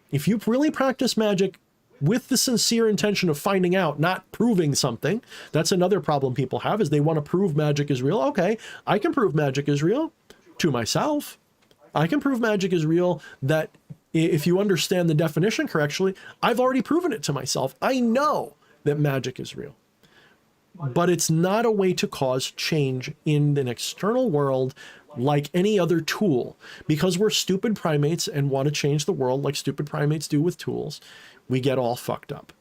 If you really practice magic with the sincere intention of finding out, not proving something, that's another problem people have, is they want to prove magic is real. Okay, I can prove magic is real to myself. I can prove magic is real that if you understand the definition correctly, I've already proven it to myself. I know that magic is real. But it's not a way to cause change in an external world like any other tool. Because we're stupid primates and want to change the world like stupid primates do with tools, we get all fucked up.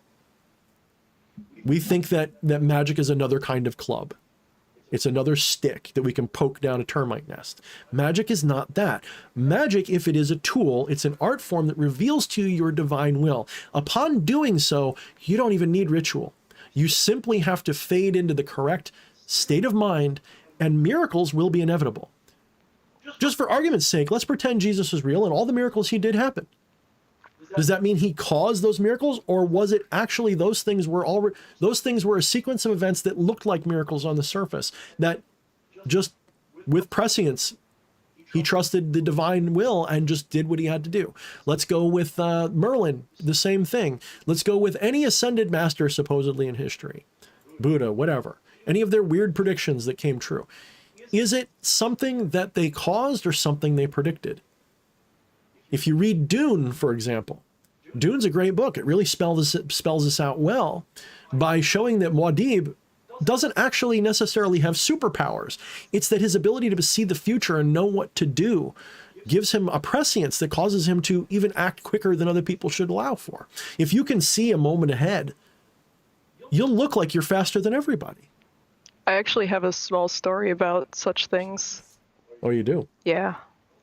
We think that magic is another kind of club. It's another stick that we can poke down a termite nest. Magic is not that. Magic, if it is a tool, it's an art form that reveals to you your divine will. Upon doing so, you don't even need ritual. You simply have to fade into the correct state of mind, and miracles will be inevitable. Just for argument's sake, let's pretend Jesus is real and all the miracles he did happen. Does that mean he caused those miracles, or was it actually those things were a sequence of events that looked like miracles on the surface that just with prescience He trusted the divine will and just did what he had to do. Let's go with Merlin, the same thing. Let's go with any ascended master supposedly in history, Buddha, whatever, any of their weird predictions that came true. Is it something that they caused or something they predicted? If you read Dune, for example, Dune's a great book. It really spells this out well by showing that Muad'Dib doesn't actually necessarily have superpowers. It's that his ability to see the future and know what to do gives him a prescience that causes him to even act quicker than other people should allow for. If you can see a moment ahead, you'll look like you're faster than everybody. I actually have a small story about such things. Oh, you do? Yeah.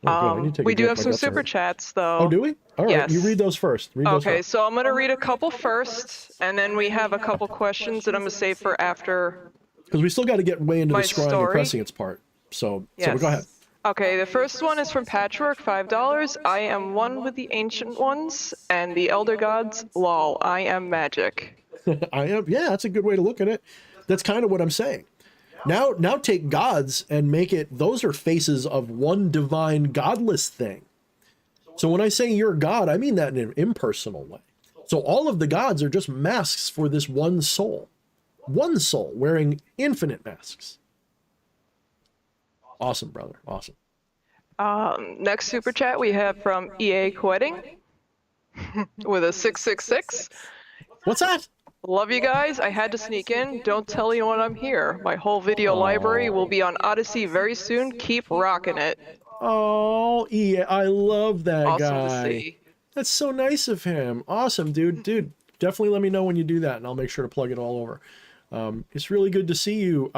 Oh, we do have some super chats, though. Oh, do we? All right, yes. You read those first. Okay, so I'm going to read a couple first, and then we have a couple questions that I'm going to save for after. Because we still got to get way into the my scrying and story. prescience part. So Yes. go ahead. Okay, the first one is from Patchwork, $5. I am one with the ancient ones and the elder gods. Lol, I am magic. I am. Yeah, that's a good way to look at it. That's kind of what I'm saying. Now take gods and make it, those are faces of one divine godless thing. So when I say you're God, I mean that in an impersonal way. So all of the gods are just masks for this one soul wearing infinite masks. Awesome, brother. Awesome. Next super chat we have from EA Quetting with a 666. What's that? Love you guys. I had to sneak in. Don't tell anyone I'm here. My whole video library will be on Odyssey very soon. Keep rocking it. Oh, yeah, I love that Awesome guy. to see. That's so nice of him. Awesome, dude. Dude, definitely let me know when you do that, and I'll make sure to plug it all over. It's really good to see you,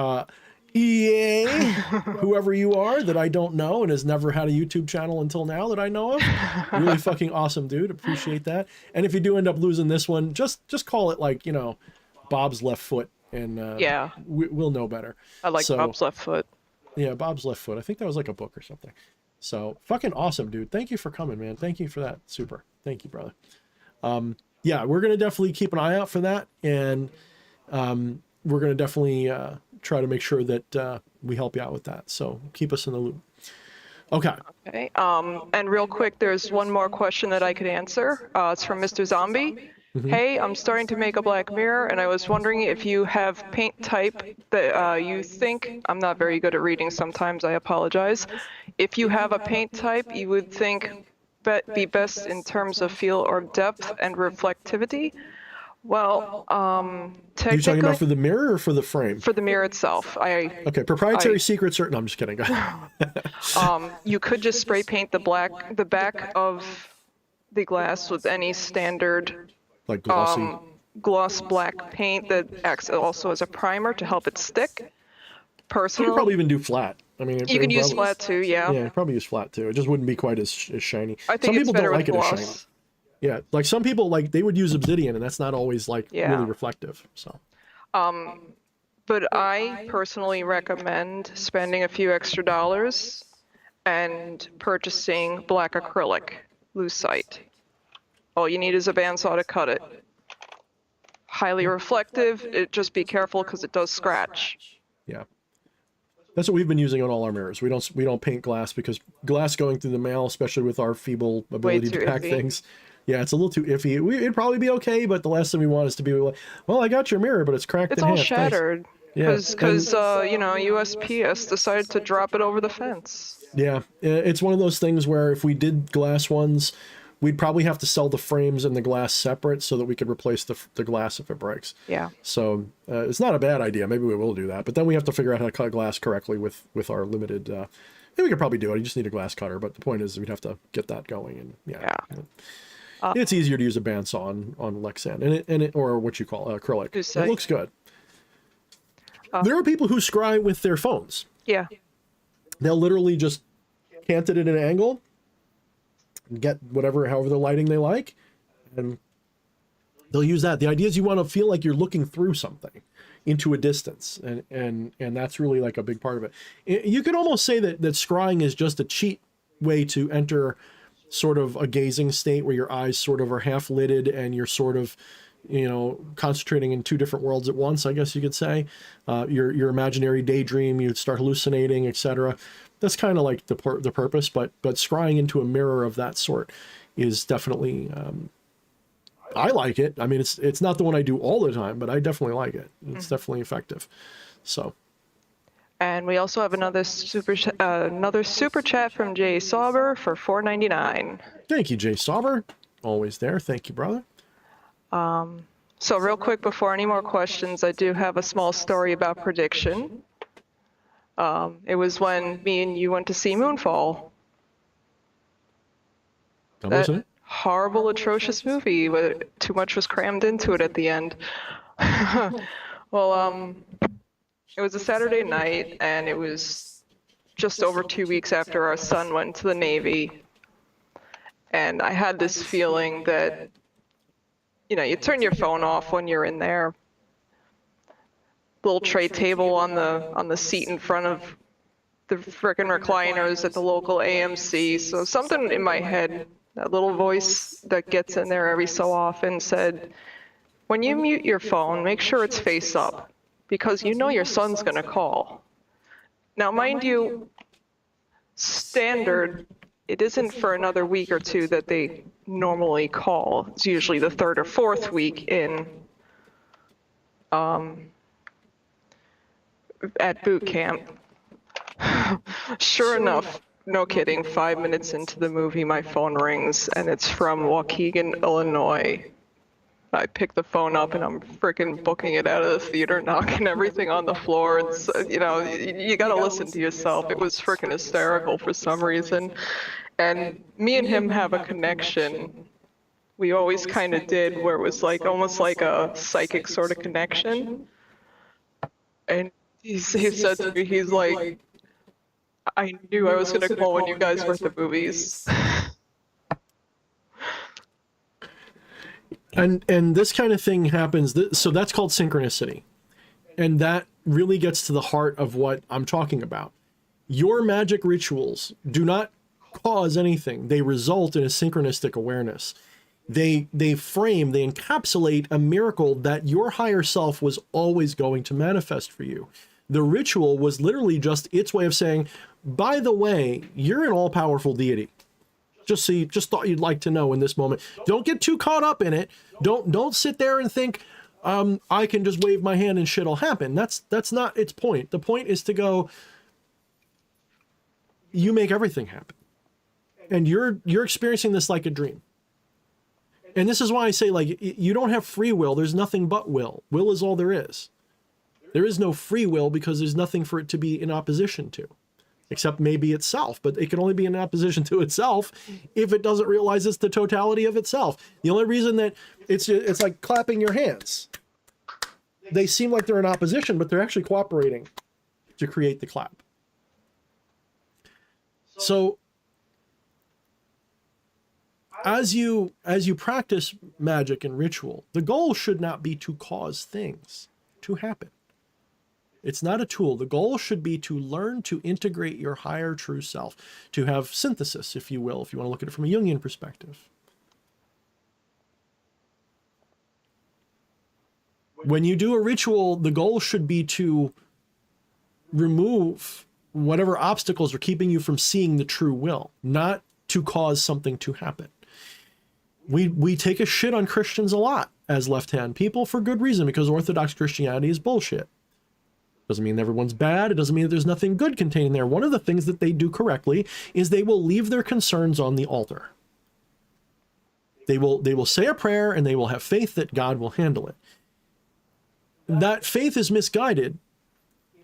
EA, whoever you are that I don't know and has never had a YouTube channel until now that I know of. Really fucking awesome, dude. Appreciate that. And if you do end up losing this one, just call it like, Bob's left foot, and Yeah. we'll know better. I like Bob's left foot. Yeah, Bob's left foot. I think that was like a book or something. So fucking awesome, dude. Thank you for coming, man. Thank you for that. Super. Thank you, brother. Yeah, we're going to definitely keep an eye out for that. And we're going to definitely try to make sure that we help you out with that. So keep us in the loop. Okay. Okay. And real quick, there's one more question that I could answer. It's from Mr. Zombie. Mm-hmm. Hey, I'm starting to make a Black Mirror, and I was wondering if you have paint type that you think, I'm not very good at reading sometimes, I apologize. If you have a paint type you would think be best in terms of feel or depth and reflectivity. Well, technically... Are you talking about for the mirror or for the frame? For the mirror itself. Okay, proprietary secrets are... No, I'm just kidding. Go ahead. You could just spray paint the back of the glass with any standard... Like glossy. Gloss black paint that acts also as a primer to help it stick. Personally, You could probably even do flat. I mean, you can use flat too, yeah. Yeah, probably use flat too. It just wouldn't be quite as shiny. I think some it's people better don't like with it as gloss. shiny. Yeah, like some people they would use obsidian, and that's not always really reflective. So. But I personally recommend spending a few extra dollars and purchasing black acrylic lucite. All you need is a bandsaw to cut it. Highly reflective. Just be careful because it does scratch. Yeah. That's what we've been using on all our mirrors. We don't paint glass because glass going through the mail, especially with our feeble ability to pack things. Yeah, it's a little too iffy. It'd probably be okay, but the last thing we want is to be like, well, I got your mirror, but it's cracked in half. It's all shattered. Because USPS decided to drop it over the fence. Yeah, it's one of those things where if we did glass ones, we'd probably have to sell the frames and the glass separate so that we could replace the glass if it breaks. Yeah. So it's not a bad idea. Maybe we will do that. But then we have to figure out how to cut glass correctly with our limited... maybe we could probably do it. You just need a glass cutter. But the point is we'd have to get that going. And yeah. It's easier to use a bandsaw on Lexan and it or what you call acrylic. It looks good. There are people who scry with their phones. Yeah. They'll literally just cant it at an angle, get however the lighting they like, and they'll use that. The idea is you want to feel like you're looking through something into a distance, and that's really like a big part of it. You could almost say that scrying is just a cheat way to enter sort of a gazing state where your eyes sort of are half lidded and you're sort of concentrating in two different worlds at once, I guess you could say. Your imaginary daydream, you start hallucinating, etc. That's kind of like the purpose, but scrying into a mirror of that sort is definitely, I like it. I mean, it's not the one I do all the time, but I definitely like it. It's definitely effective. So. And we also have another super chat from Jay Sauber for $4.99. Thank you, Jay Sauber. Always there. Thank you, brother. So real quick, before any more questions, I do have a small story about prediction. It was when me and you went to see Moonfall. That horrible, atrocious movie where too much was crammed into it at the end. Well, it was a Saturday night, and it was just over 2 weeks after our son went to the Navy. And I had this feeling that, you know, you turn your phone off when you're in there. Little tray table on the seat in front of the frickin' recliners at the local AMC. So something in my head, that little voice that gets in there every so often said, when you mute your phone, make sure it's face up, because you know your son's gonna call. Now, mind you, standard, it isn't for another week or two that they normally call. It's usually the third or fourth week in at boot camp. Sure enough, no kidding, 5 minutes into the movie, my phone rings, and it's from Waukegan, Illinois. I pick the phone up, and I'm freaking booking it out of the theater, knocking everything on the floor. It's, you know, you gotta listen to yourself. It was freaking hysterical for some reason. And me and him have a connection. We always kind of did, where it was like almost like a psychic sort of connection. And he said to me, he's like, I knew I was going to call when you guys were at the movies. And this kind of thing happens. So that's called synchronicity. And that really gets to the heart of what I'm talking about. Your magic rituals do not cause anything. They result in a synchronistic awareness. They encapsulate a miracle that your higher self was always going to manifest for you. The ritual was literally just its way of saying, by the way, you're an all-powerful deity. Just thought you'd like to know in this moment. Don't get too caught up in it. Don't sit there and think, I can just wave my hand and shit'll happen. That's not its point. The point is to go, you make everything happen. And you're experiencing this like a dream. And this is why I say, like, you don't have free will. There's nothing but will. Will is all there is. There is no free will because there's nothing for it to be in opposition to, except maybe itself. But it can only be in opposition to itself if it doesn't realize it's the totality of itself. The only reason that it's like clapping your hands. They seem like they're in opposition, but they're actually cooperating to create the clap. So as you practice magic and ritual, the goal should not be to cause things to happen. It's not a tool. The goal should be to learn to integrate your higher true self, to have synthesis, if you will, if you want to look at it from a Jungian perspective. When you do a ritual, the goal should be to remove whatever obstacles are keeping you from seeing the true will, not to cause something to happen. We take a shit on Christians a lot as left-hand people for good reason, because Orthodox Christianity is bullshit. Doesn't mean everyone's bad. It doesn't mean that there's nothing good contained there. One of the things that they do correctly is they will leave their concerns on the altar. They will say a prayer and they will have faith that God will handle it. That faith is misguided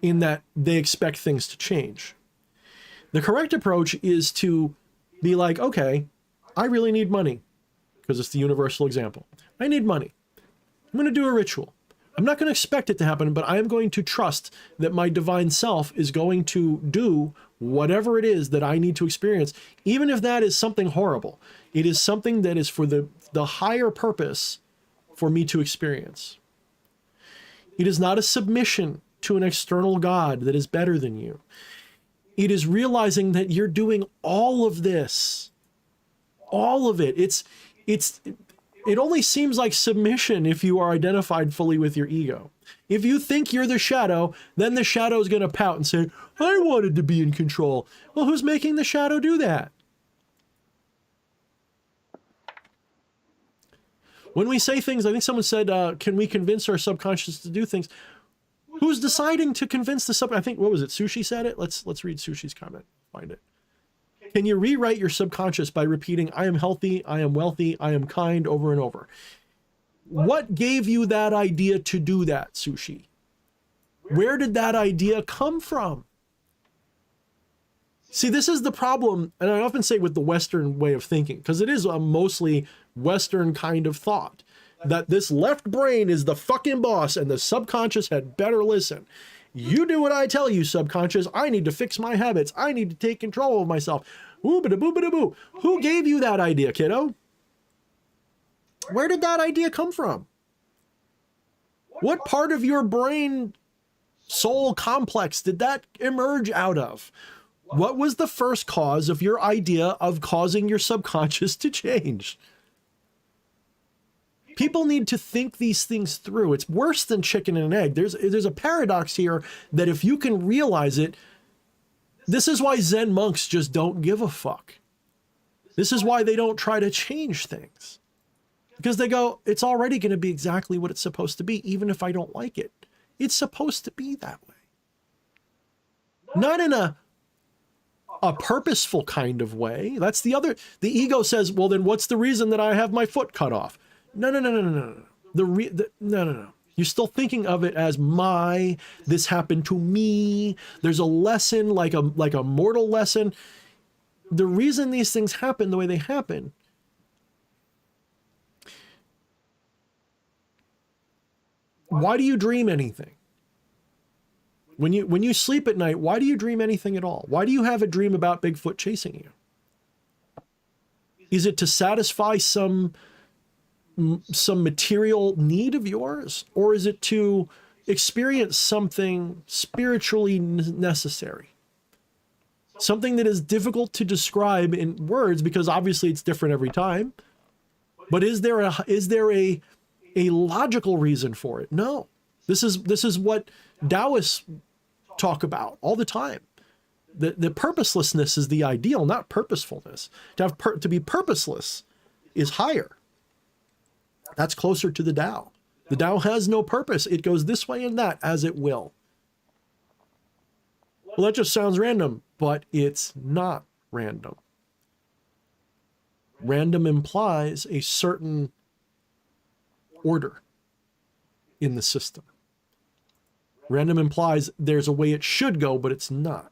in that they expect things to change. The correct approach is to be like, okay, I really need money, because it's the universal example. I need money. I'm going to do a ritual. I'm not going to expect it to happen, but I am going to trust that my divine self is going to do whatever it is that I need to experience, even if that is something horrible. It is something that is for the higher purpose for me to experience. It is not a submission to an external God that is better than you. It is realizing that you're doing all of this, all of it. It's It only seems like submission if you are identified fully with your ego. If you think you're the shadow, then the shadow is going to pout and say, I wanted to be in control. Well, who's making the shadow do that? When we say things, I think someone said, can we convince our subconscious to do things? Who's deciding to convince the I think, what was it? Sushi said it? Let's read Sushi's comment. Find it. Can you rewrite your subconscious by repeating, I am healthy, I am wealthy, I am kind over and over? What gave you that idea to do that, Sushi? Where did that idea come from? See, this is the problem, and I often say with the Western way of thinking, because it is a mostly Western kind of thought, that this left brain is the fucking boss and the subconscious had better listen. You do what I tell you, subconscious. I need to fix my habits. I need to take control of myself. Ooh-ba-da-boo-ba-da-boo. Who gave you that idea, kiddo? Where did that idea come from? What part of your brain soul complex did that emerge out of? What was the first cause of your idea of causing your subconscious to change? People need to think these things through. It's worse than chicken and an egg. There's a paradox here that if you can realize it, this is why Zen monks just don't give a fuck. This is why they don't try to change things. Because they go, it's already going to be exactly what it's supposed to be, even if I don't like it. It's supposed to be that way. Not in a purposeful kind of way. That's the ego says, well, then what's the reason that I have my foot cut off? No. No. You're still thinking of it as this happened to me. There's a lesson, like a mortal lesson. The reason these things happen the way they happen why do you dream anything? When you sleep at night, why do you dream anything at all? Why do you have a dream about Bigfoot chasing you? Is it to satisfy some material need of yours? Or is it to experience something spiritually necessary? Something that is difficult to describe in words because obviously it's different every time. But is there a logical reason for it? No. This is what Taoists talk about all the time. The purposelessness is the ideal, not purposefulness. To be purposeless is higher. That's closer to the Tao. The Tao has no purpose. It goes this way and that as it will. Well, that just sounds random, but it's not random. Random implies a certain order in the system. Random implies there's a way it should go, but it's not.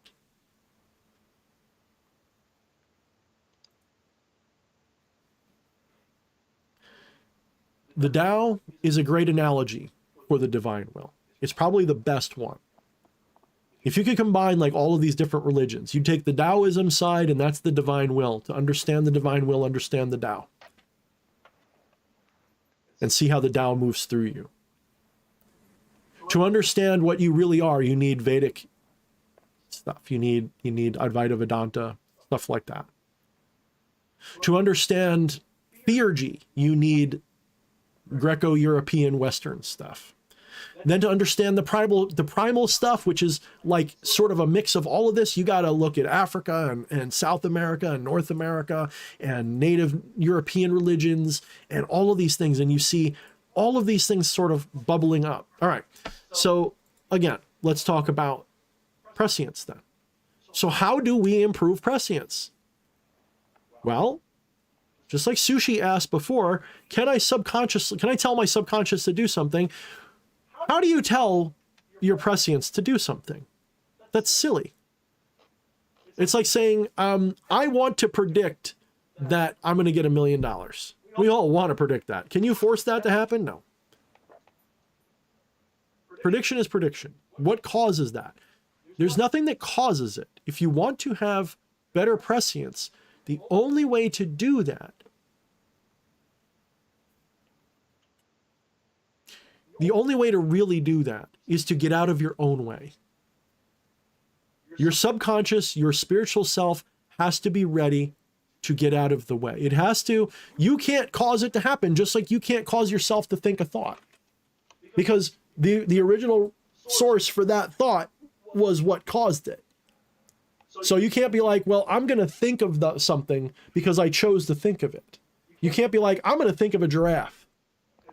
The Tao is a great analogy for the divine will. It's probably the best one. If you could combine like all of these different religions, you take the Taoism side and that's the divine will. To understand the divine will, understand the Tao. And see how the Tao moves through you. To understand what you really are, you need Vedic stuff. You need Advaita Vedanta, stuff like that. To understand theurgy, you need Greco-European Western stuff. Then to understand the primal stuff, which is like sort of a mix of all of this, you got to look at Africa and South America and North America and native European religions and all of these things. And you see all of these things sort of bubbling up. All right. So again, let's talk about prescience then. So how do we improve prescience? Well, just like Sushi asked before, can I tell my subconscious to do something? How do you tell your prescience to do something? That's silly. It's like saying, I want to predict that I'm going to get $1 million. We all want to predict that. Can you force that to happen? No. Prediction is prediction. What causes that? There's nothing that causes it. If you want to have better prescience, the only way to do that, the only way to really do that is to get out of your own way. Your subconscious, your spiritual self has to be ready to get out of the way. It has to, you can't cause it to happen, just like you can't cause yourself to think a thought. Because the original source for that thought was what caused it. So you can't be like, well, I'm going to think of something because I chose to think of it. You can't be like, I'm going to think of a giraffe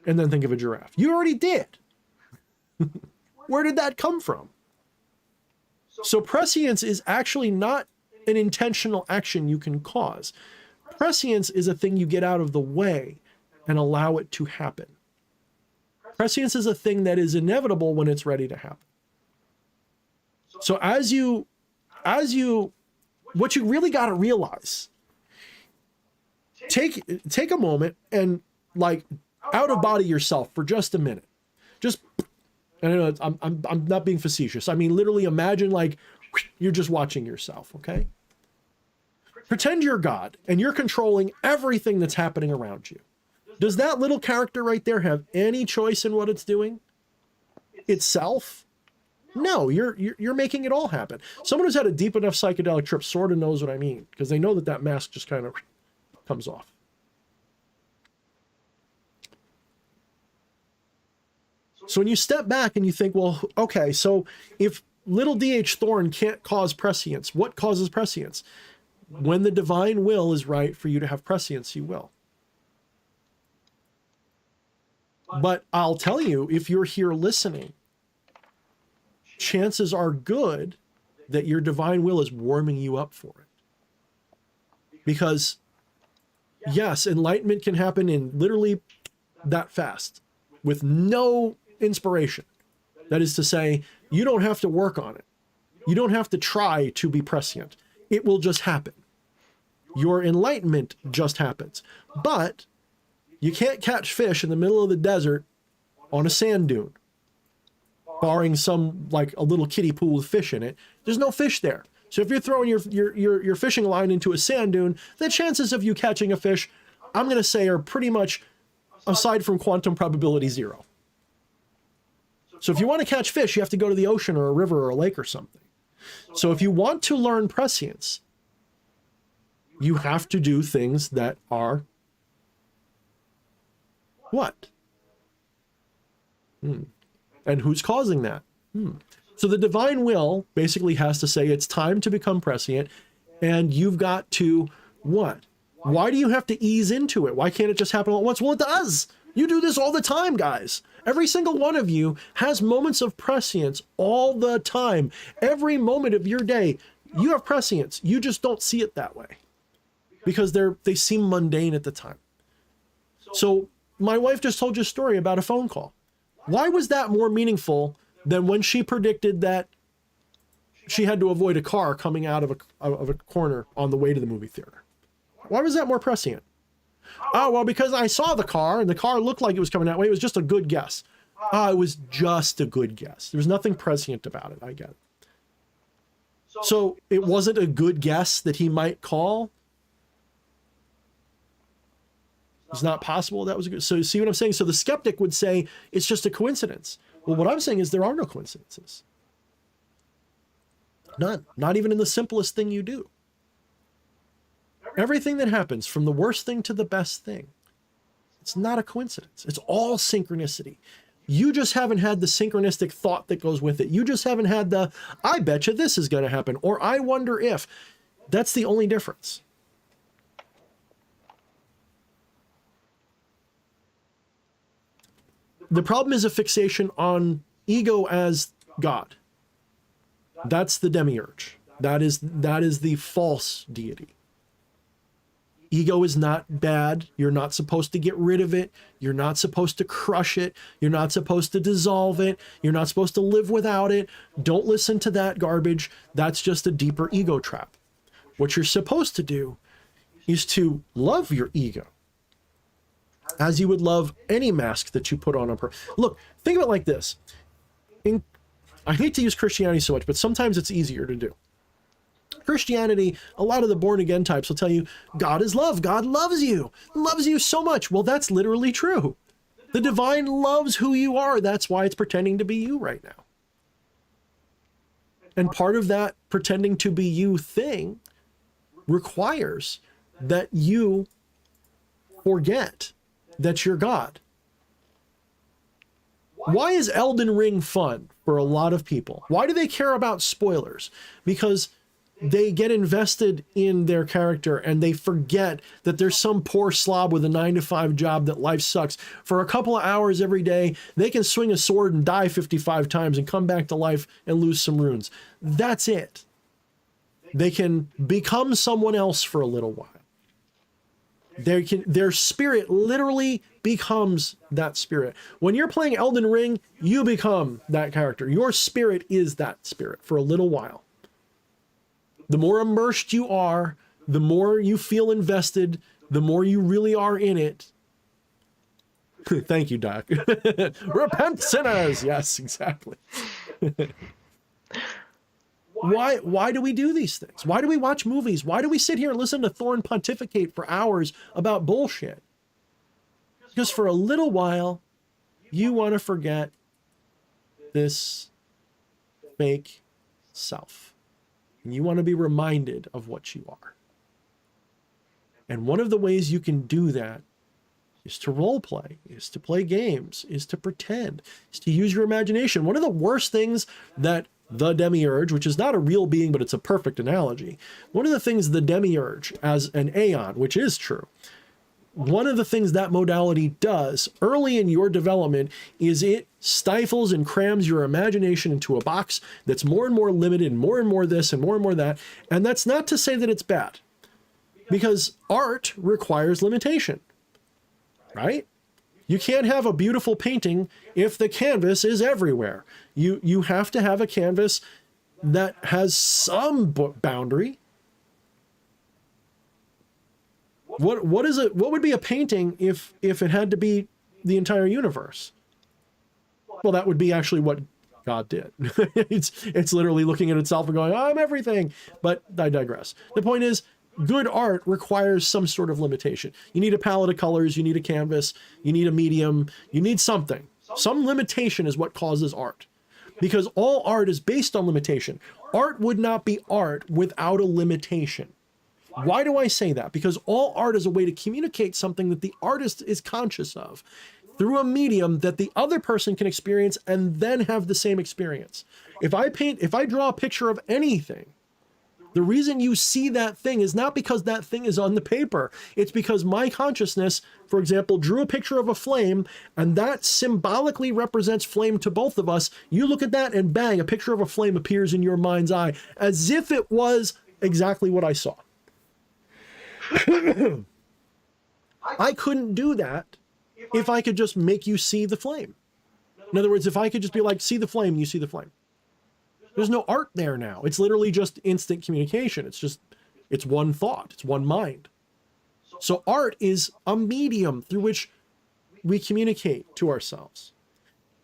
and then think of a giraffe. You already did. Where did that come from? So prescience is actually not an intentional action you can cause. Prescience is a thing you get out of the way and allow it to happen. Prescience is a thing that is inevitable when it's ready to happen. So what you really got to realize, take a moment and like out of body yourself for just a minute. Just, I don't know, I'm not being facetious. I mean, literally imagine like you're just watching yourself, okay? Pretend you're God and you're controlling everything that's happening around you. Does that little character right there have any choice in what it's doing? Itself? No, you're making it all happen. Someone who's had a deep enough psychedelic trip sort of knows what I mean, because they know that mask just kind of comes off. So when you step back and you think, well, okay, so if little DH Thorne can't cause prescience, what causes prescience? When the divine will is right for you to have prescience, you will. But I'll tell you, if you're here listening, chances are good that your divine will is warming you up for it. Because yes, enlightenment can happen in literally that fast with no inspiration. That is to say, you don't have to work on it. You don't have to try to be prescient. It will just happen. Your enlightenment just happens. But you can't catch fish in the middle of the desert on a sand dune, barring some like a little kiddie pool with fish in it. There's no fish there. So if you're throwing your fishing line into a sand dune, the chances of you catching a fish, I'm going to say, are pretty much, aside from quantum probability, 0. So if you want to catch fish, you have to go to the ocean or a river or a lake or something. So if you want to learn prescience, you have to do things that are what? And who's causing that? So the divine will basically has to say it's time to become prescient, and you've got to what? Why do you have to ease into it? Why can't it just happen all at once? Well, it does. You do this all the time, guys. Every single one of you has moments of prescience all the time. Every moment of your day, you have prescience. You just don't see it that way because they seem mundane at the time. So my wife just told you a story about a phone call. Why was that more meaningful than when she predicted that she had to avoid a car coming out of a corner on the way to the movie theater? Why was that more prescient? Oh, well, because I saw the car and the car looked like it was coming that way. It was just a good guess. It was just a good guess. There was nothing prescient about it. I get it. So it wasn't a good guess that he might call. It's not possible that was a good. So see what I'm saying? So the skeptic would say it's just a coincidence. Well, what I'm saying is there are no coincidences. None. Not even in the simplest thing you do. Everything that happens, from the worst thing to the best thing, it's not a coincidence. It's all synchronicity. You just haven't had the synchronistic thought that goes with it. You just haven't had the, I bet you this is going to happen, or I wonder if. That's the only difference. The problem is a fixation on ego as God. That's the demiurge. That is the false deity. Ego is not bad. You're not supposed to get rid of it. You're not supposed to crush it. You're not supposed to dissolve it. You're not supposed to live without it. Don't listen to that garbage. That's just a deeper ego trap. What you're supposed to do is to love your ego as you would love any mask that you put on a person. Look, think of it like this. I hate to use Christianity so much, but sometimes it's easier to do. Christianity, a lot of the born-again types will tell you, God is love. God loves you so much. Well, that's literally true. The divine loves who you are. That's why it's pretending to be you right now. And part of that pretending to be you thing requires that you forget that you're God. Why is Elden Ring fun for a lot of people? Why do they care about spoilers? Because they get invested in their character and they forget that there's some poor slob with a 9-to-5 job that life sucks. For a couple of hours every day, they can swing a sword and die 55 times and come back to life and lose some runes. That's it. They can become someone else for a little while. Their spirit literally becomes that spirit. When you're playing Elden Ring, you become that character. Your spirit is that spirit for a little while. The more immersed you are, the more you feel invested, the more you really are in it. Thank you, Doc. Repent, sinners. Yes, exactly. Why do we do these things? Why do we watch movies? Why do we sit here and listen to Thorne pontificate for hours about bullshit? Because for a little while, you want to forget this fake self. And you want to be reminded of what you are. And one of the ways you can do that is to role play, is to play games, is to pretend, is to use your imagination. One of the worst things that the demiurge, which is not a real being, but it's a perfect analogy. One of the things the demiurge as an aeon, which is true, one of the things that modality does early in your development is it stifles and crams your imagination into a box that's more and more limited and more this and more that. And that's not to say that it's bad, because art requires limitation, right? You can't have a beautiful painting if the canvas is everywhere. You have to have a canvas that has some boundary. What would be a painting if it had to be the entire universe? Well, that would be actually what God did. it's literally looking at itself and going, I'm everything. But I digress. The point is, good art requires some sort of limitation. You need a palette of colors, you need a canvas, you need a medium, you need something. Some limitation is what causes art. Because all art is based on limitation. Art would not be art without a limitation. Why do I say that? Because all art is a way to communicate something that the artist is conscious of through a medium that the other person can experience and then have the same experience. If I draw a picture of anything, the reason you see that thing is not because that thing is on the paper. It's because my consciousness, for example, drew a picture of a flame, and that symbolically represents flame to both of us. You look at that and bang, a picture of a flame appears in your mind's eye as if it was exactly what I saw. I couldn't do that if I could just make you see the flame. In other words, if I could just be like, see the flame, you see the flame. There's no art there now. It's literally just instant communication. It's one thought. It's one mind. So art is a medium through which we communicate to ourselves.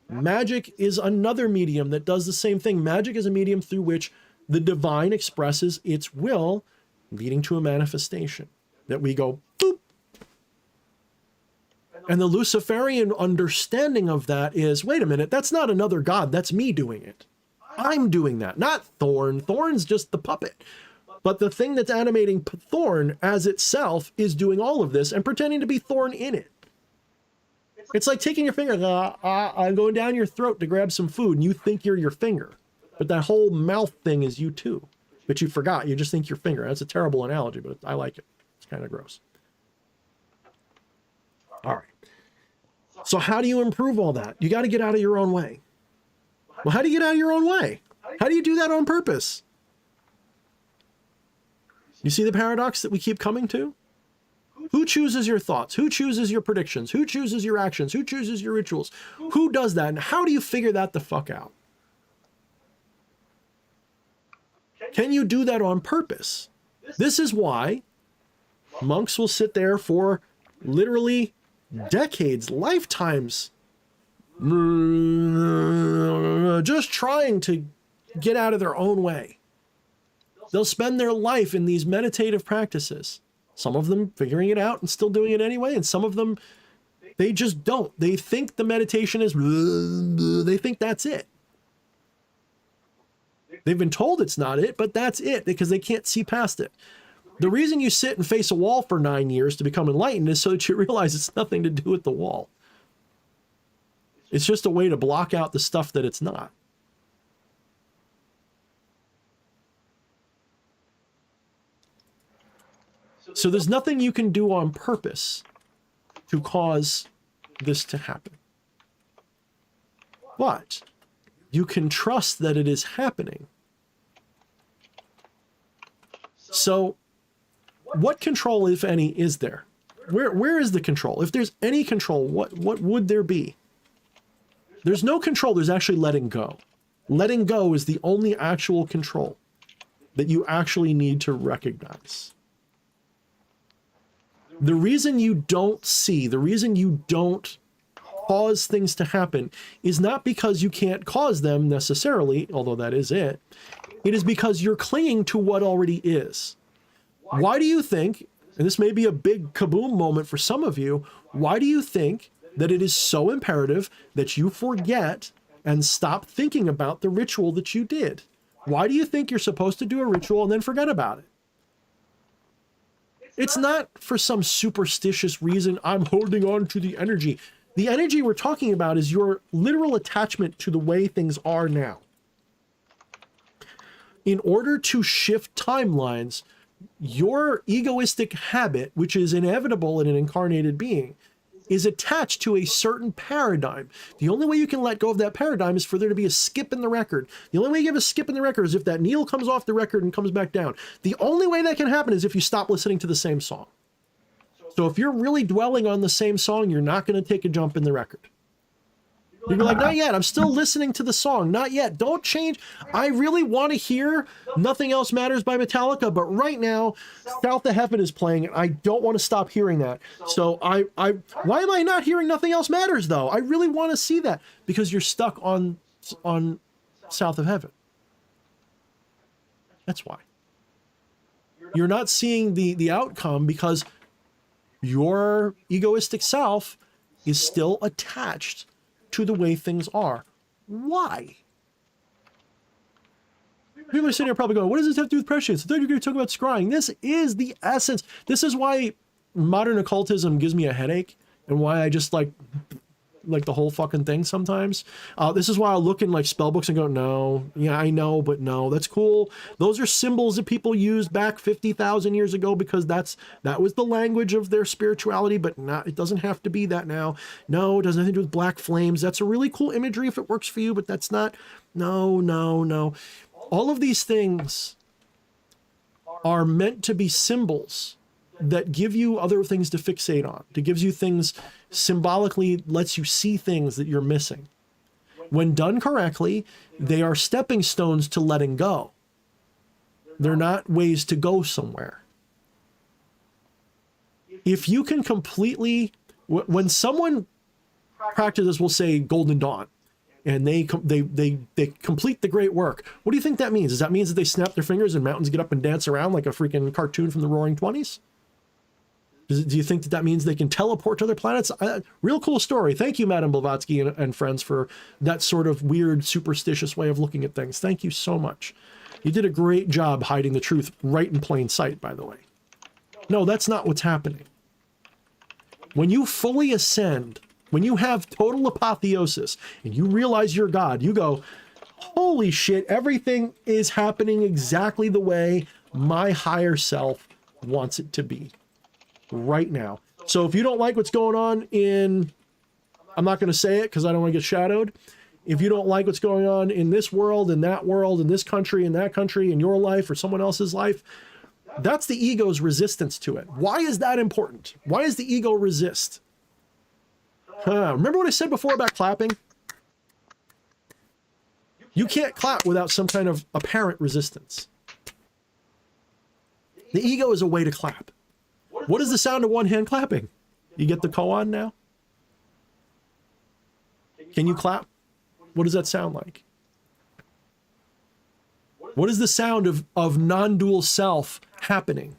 Magic is another medium that does the same thing. Magic is a medium through which the divine expresses its will, leading to a manifestation that we go, boop. And the Luciferian understanding of that is, wait a minute, that's not another god, that's me doing it. I'm doing that, not Thorne. Thorne's just the puppet. But the thing that's animating Thorne as itself is doing all of this and pretending to be Thorne in it. It's like taking your finger, I'm going down your throat to grab some food, and you think you're your finger. But that whole mouth thing is you too. But you forgot, you just think your finger. That's a terrible analogy, but I like it. It's kind of gross. All right. So how do you improve all that? You got to get out of your own way. Well, how do you get out of your own way? How do you do that on purpose? You see the paradox that we keep coming to? Who chooses your thoughts? Who chooses your predictions? Who chooses your actions? Who chooses your rituals? Who does that? And how do you figure that the fuck out? Can you do that on purpose? This is why monks will sit there for literally decades, lifetimes, just trying to get out of their own way. They'll spend their life in these meditative practices. Some of them figuring it out and still doing it anyway, and some of them, they just don't. They think the meditation is, they think that's it. They've been told it's not it, but that's it because they can't see past it. The reason you sit and face a wall for 9 years to become enlightened is so that you realize it's nothing to do with the wall. It's just a way to block out the stuff that it's not. So there's nothing you can do on purpose to cause this to happen. But you can trust that it is happening. So what control, if any, is there? Where is the control? If there's any control, what would there be? There's no control. There's actually letting go. Letting go is the only actual control that you actually need to recognize. The reason you don't see, the reason you don't cause things to happen is not because you can't cause them necessarily, although that is it. It is because you're clinging to what already is. Why do you think, and this may be a big kaboom moment for some of you, why do you think that it is so imperative that you forget and stop thinking about the ritual that you did? Why do you think you're supposed to do a ritual and then forget about it? It's not for some superstitious reason. I'm holding on to the energy. The energy we're talking about is your literal attachment to the way things are now. In order to shift timelines, your egoistic habit, which is inevitable in an incarnated being, is attached to a certain paradigm. The only way you can let go of that paradigm is for there to be a skip in the record. The only way you have a skip in the record is if that needle comes off the record and comes back down. The only way that can happen is if you stop listening to the same song. So if you're really dwelling on the same song, you're not going to take a jump in the record. You're like, not yet. I'm still listening to the song. Not yet. Don't change. I really want to hear Nothing Else Matters by Metallica, but right now, South of Heaven is playing, and I don't want to stop hearing that. So why am I not hearing Nothing Else Matters, though? I really want to see that, because you're stuck on South of Heaven. That's why. You're not seeing the outcome because your egoistic self is still attached to the way things are. Why? People are sitting here probably going, what does this have to do with Prescience? I thought you were going to talk about scrying. This is the essence. This is why modern occultism gives me a headache, and why I just like the whole fucking thing sometimes. This is why I look in like spell books and go, no, yeah, I know, but no, that's cool. Those are symbols that people used back 50,000 years ago because that was the language of their spirituality, but not, it doesn't have to be that now. No, it doesn't have to do with black flames. That's a really cool imagery if it works for you, but that's not, no. All of these things are meant to be symbols that give you other things to fixate on, that gives you things, symbolically lets you see things that you're missing. When done correctly, they are stepping stones to letting go. They're not ways to go somewhere. If you can completely, when someone practices, we'll say Golden Dawn, and they complete the great work, what do you think that means? Does that mean that they snap their fingers and mountains get up and dance around like a freaking cartoon from the Roaring 20s? Do you think that means they can teleport to other planets? Real cool story. Thank you, Madame Blavatsky and friends, for that sort of weird, superstitious way of looking at things. Thank you so much. You did a great job hiding the truth right in plain sight, by the way. No, that's not what's happening. When you fully ascend, when you have total apotheosis, and you realize you're God, you go, holy shit, everything is happening exactly the way my higher self wants it to be. Right now. So if you don't like what's going on in, I'm not going to say it because I don't want to get shadowed. If you don't like what's going on in this world, in that world, in this country, in that country, in your life or someone else's life, that's the ego's resistance to it. Why is that important? Why does the ego resist? Remember what I said before about clapping? You can't clap without some kind of apparent resistance. The ego is a way to clap. What is the sound of one hand clapping? You get the koan now? Can you clap? What does that sound like? What is the sound of non-dual self happening?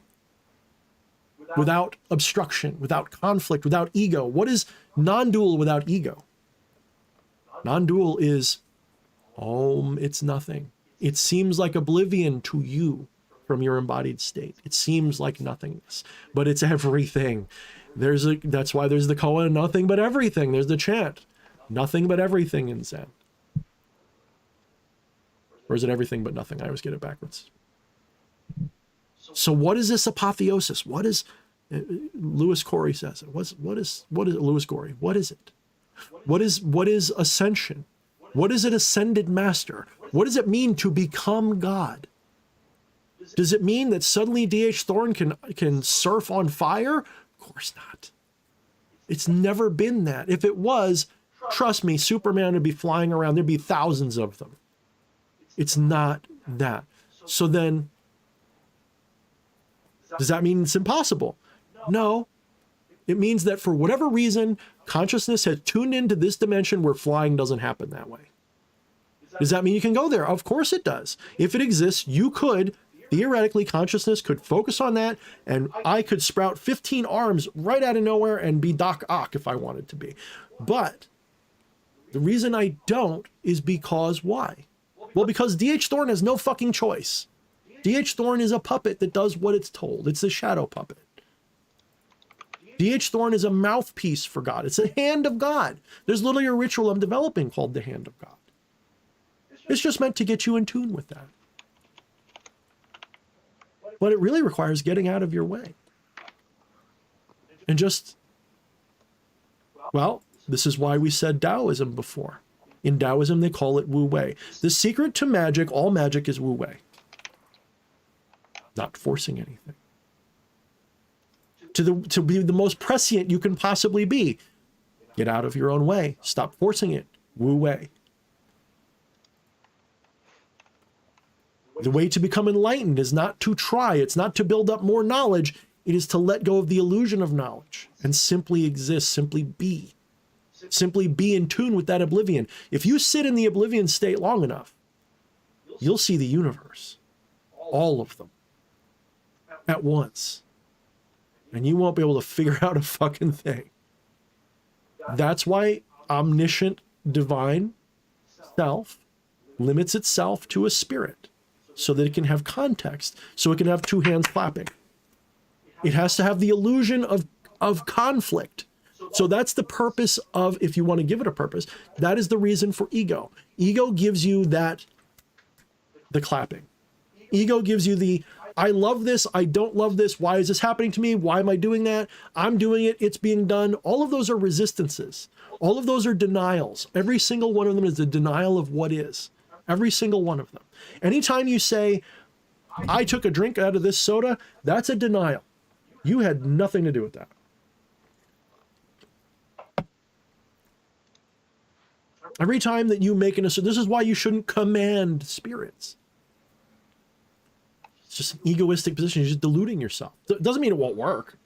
Without obstruction, without conflict, without ego. What is non-dual without ego? Non-dual is, it's nothing. It seems like oblivion to you from your embodied state. It seems like nothingness, but it's everything. That's why there's the koan, nothing but everything. There's the chant, nothing but everything in Zen. Or is it everything but nothing? I always get it backwards. So what is this apotheosis? What is, Lewis Corey says it. What is Lewis Corey? What is it? What is ascension? What is an ascended master? What does it mean to become God? Does it mean that suddenly D.H. Thorne can surf on fire? Of course not. It's never been that. If it was, trust me, Superman would be flying around. There'd be thousands of them. It's not that. So then, does that mean it's impossible? No. It means that for whatever reason, consciousness has tuned into this dimension where flying doesn't happen that way. Does that mean you can go there? Of course it does. If it exists, you could, theoretically, consciousness could focus on that, and I could sprout 15 arms right out of nowhere and be Doc Ock if I wanted to be. But the reason I don't is because why? Well, because D.H. Thorne has no fucking choice. D.H. Thorne is a puppet that does what it's told. It's a shadow puppet. D.H. Thorne is a mouthpiece for God. It's a hand of God. There's literally a ritual I'm developing called the hand of God. It's just meant to get you in tune with that. But it really requires getting out of your way. And just, well, this is why we said Taoism before. In Taoism, they call it Wu Wei. The secret to magic, all magic is Wu Wei. Not forcing anything. To be the most prescient you can possibly be, get out of your own way. Stop forcing it. Wu Wei. The way to become enlightened is not to try. It's not to build up more knowledge. It is to let go of the illusion of knowledge and simply exist, simply be. Simply be in tune with that oblivion. If you sit in the oblivion state long enough, you'll see the universe. All of them. At once. And you won't be able to figure out a fucking thing. That's why omniscient divine self limits itself to a spirit, so that it can have context, so it can have two hands clapping. It has to have the illusion of conflict. So that's the purpose of, if you want to give it a purpose, that is the reason for ego. Ego gives you that, the clapping. Ego gives you the, I love this, I don't love this, why is this happening to me, why am I doing that, I'm doing it, it's being done. All of those are resistances. All of those are denials. Every single one of them is a denial of what is. Every single one of them. Anytime you say, I took a drink out of this soda, that's a denial. You had nothing to do with that. Every time that you make an assertion, this is why you shouldn't command spirits. It's just an egoistic position. You're just deluding yourself. It doesn't mean it won't work.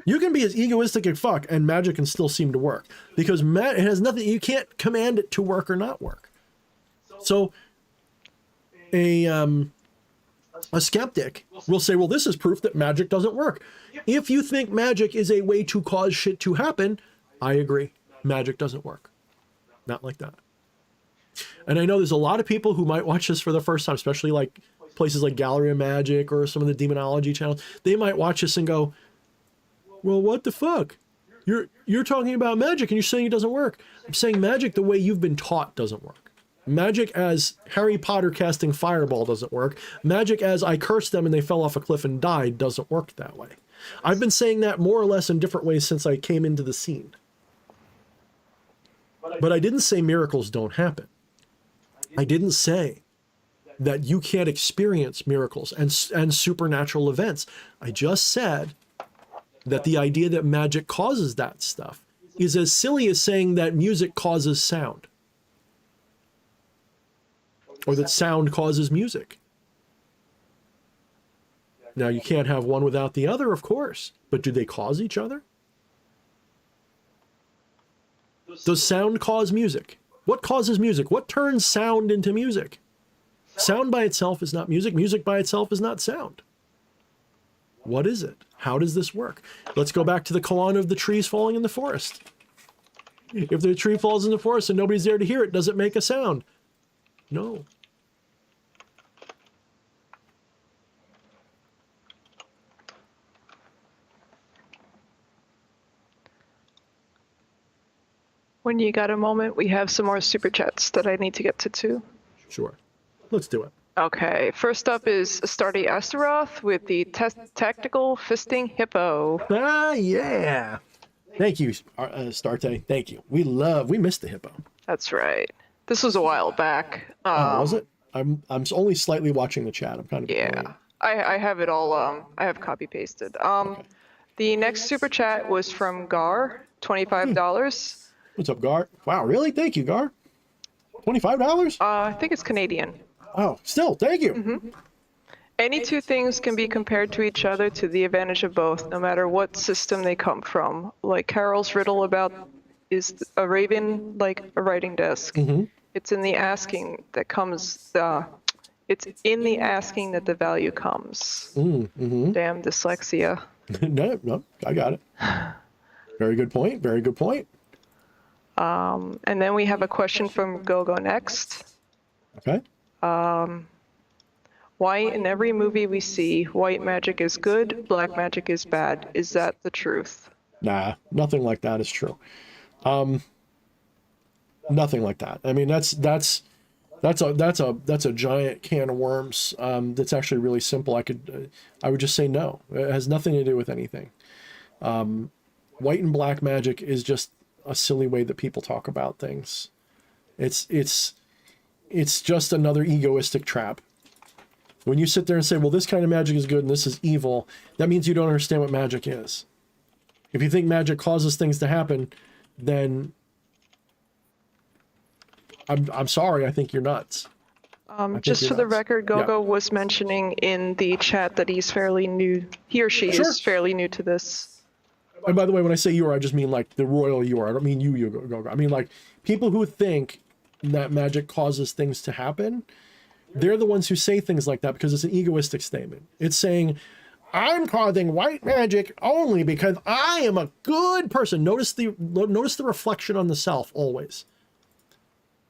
You can be as egoistic as fuck and magic can still seem to work, because it has nothing, you can't command it to work or not work. So a skeptic will say, well, this is proof that magic doesn't work. If you think magic is a way to cause shit to happen, I agree. Magic doesn't work. Not like that. And I know there's a lot of people who might watch this for the first time, especially like places like Gallery of Magic or some of the demonology channels. They might watch this and go, well, what the fuck? You're talking about magic and you're saying it doesn't work. I'm saying magic the way you've been taught doesn't work. Magic as Harry Potter casting fireball doesn't work. Magic as I cursed them and they fell off a cliff and died doesn't work that way. I've been saying that more or less in different ways since I came into the scene. But I didn't say miracles don't happen. I didn't say that you can't experience miracles and supernatural events. I just said that the idea that magic causes that stuff is as silly as saying that music causes sound. Or that sound causes music. Now, you can't have one without the other, of course, but do they cause each other? Does sound cause music? What causes music? What turns sound into music? Sound by itself is not music. Music by itself is not sound. What is it? How does this work? Let's go back to the koan of the trees falling in the forest. If the tree falls in the forest and nobody's there to hear it, does it make a sound? No. When you got a moment, we have some more super chats that I need to get to too. Sure. Let's do it. Okay, first up is Starty Astaroth with the Tactical Fisting Hippo. Ah, yeah. Thank you, Starte. Thank you. We missed the hippo. That's right. This was a while back. Was it? I'm only slightly watching the chat. I'm kind of Yeah. I have it all. I have copy pasted. Okay. The next super chat was from Gar, $25. What's up, Gar? Wow, really? Thank you, Gar. $25? I think it's Canadian. Oh, still, thank you. Any two things can be compared to each other to the advantage of both, no matter what system they come from. Like Carol's riddle about is a raven like a writing desk. It's in the asking that comes. It's in the asking that the value comes. Damn dyslexia. No, I got it. Very good point. Very good point. And then we have a question from Gogo next. Okay. Why in every movie we see, white magic is good, black magic is bad? Is that the truth? Nah, nothing like that is true. Nothing like that. I mean, that's a giant can of worms. That's actually really simple. I would just say no. It has nothing to do with anything. White and black magic is just a silly way that people talk about things. It's just another egoistic trap. When you sit there and say, well, this kind of magic is good and this is evil, that means you don't understand what magic is. If you think magic causes things to happen, then I'm sorry, I think you're nuts. Just for the record, Gogo was mentioning in the chat that he's fairly new. He or she is fairly new to this. And by the way, when I say you are, I just mean like the royal you are. I don't mean you, Gogo. I mean like people who think that magic causes things to happen. They're the ones who say things like that because it's an egoistic statement. It's saying, I'm causing white magic only because I am a good person. Notice the reflection on the self always.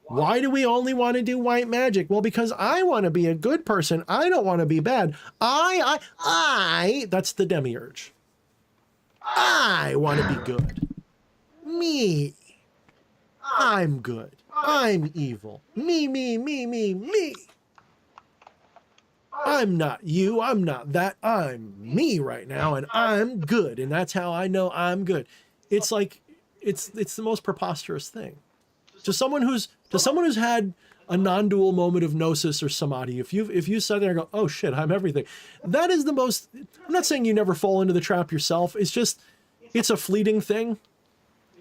Why do we only want to do white magic? Well, because I want to be a good person. I don't want to be bad. That's the demiurge. I want to be good. Me. I'm good. I'm evil. Me. I'm not you. I'm not that. I'm me right now, and I'm good. And that's how I know I'm good. It's like, it's the most preposterous thing. To someone who's had a non-dual moment of gnosis or samadhi, if you sit there and go, oh shit, I'm everything, that is the most. I'm not saying you never fall into the trap yourself. It's just, it's a fleeting thing,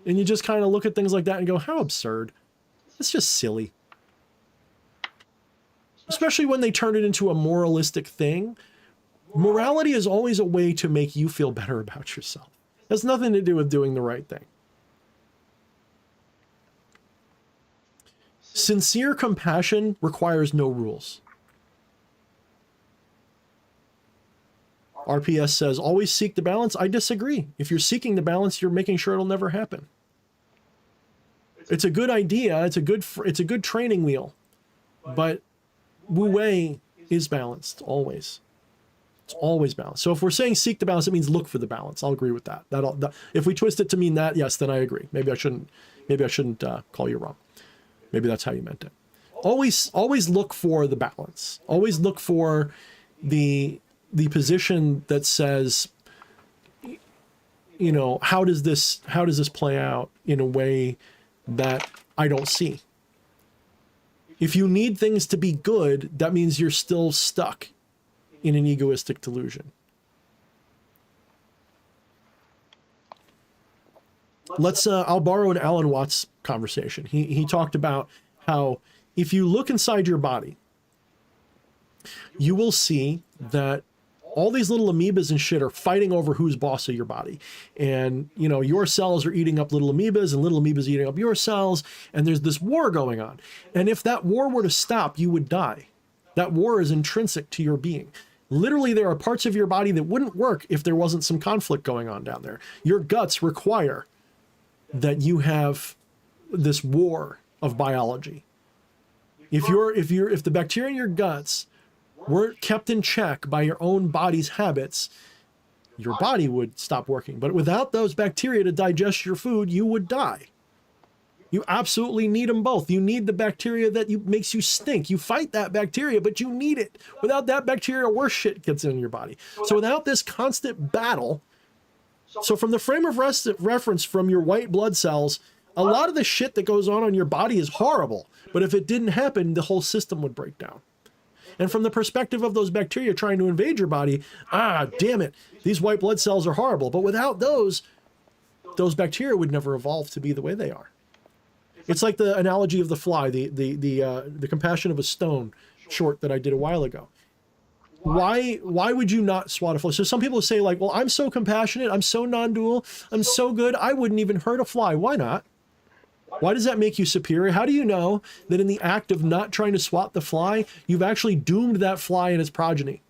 and you just kind of look at things like that and go, how absurd. It's just silly. Especially when they turn it into a moralistic thing. Morality is always a way to make you feel better about yourself. It has nothing to do with doing the right thing. Sincere compassion requires no rules. RPS says, always seek the balance. I disagree. If you're seeking the balance, you're making sure it'll never happen. It's a good idea. It's a good training wheel. But Wu Wei is balanced, always. It's always balanced. So if we're saying seek the balance, it means look for the balance. I'll agree with that. If we twist it to mean that, yes, then I agree. Maybe I shouldn't call you wrong. Maybe that's how you meant it. Always look for the balance. Always look for the position that says, you know, how does this play out in a way that I don't see? If you need things to be good, that means you're still stuck in an egoistic delusion. I'll borrow an Alan Watts conversation. He talked about how if you look inside your body, you will see that all these little amoebas and shit are fighting over who's boss of your body. And, you know, your cells are eating up little amoebas and little amoebas eating up your cells. And there's this war going on. And if that war were to stop, you would die. That war is intrinsic to your being. Literally, there are parts of your body that wouldn't work if there wasn't some conflict going on down there. Your guts require that you have this war of biology. If the bacteria in your guts weren't kept in check by your own body's habits, your body would stop working. But without those bacteria to digest your food, you would die. You absolutely need them both. You need the bacteria that makes you stink. You fight that bacteria, but you need it. Without that bacteria, worse shit gets in your body. So without this constant battle, so from the frame of reference from your white blood cells, a lot of the shit that goes on your body is horrible. But if it didn't happen, the whole system would break down. And from the perspective of those bacteria trying to invade your body, damn it, these white blood cells are horrible. But without those bacteria would never evolve to be the way they are. It's like the analogy of the fly, the compassion of a stone short that I did a while ago. Why would you not swat a fly? So some people say like, well, I'm so compassionate, I'm so non-dual, I'm so good, I wouldn't even hurt a fly. Why not? Why does that make you superior? How do you know that in the act of not trying to swat the fly, you've actually doomed that fly and its progeny?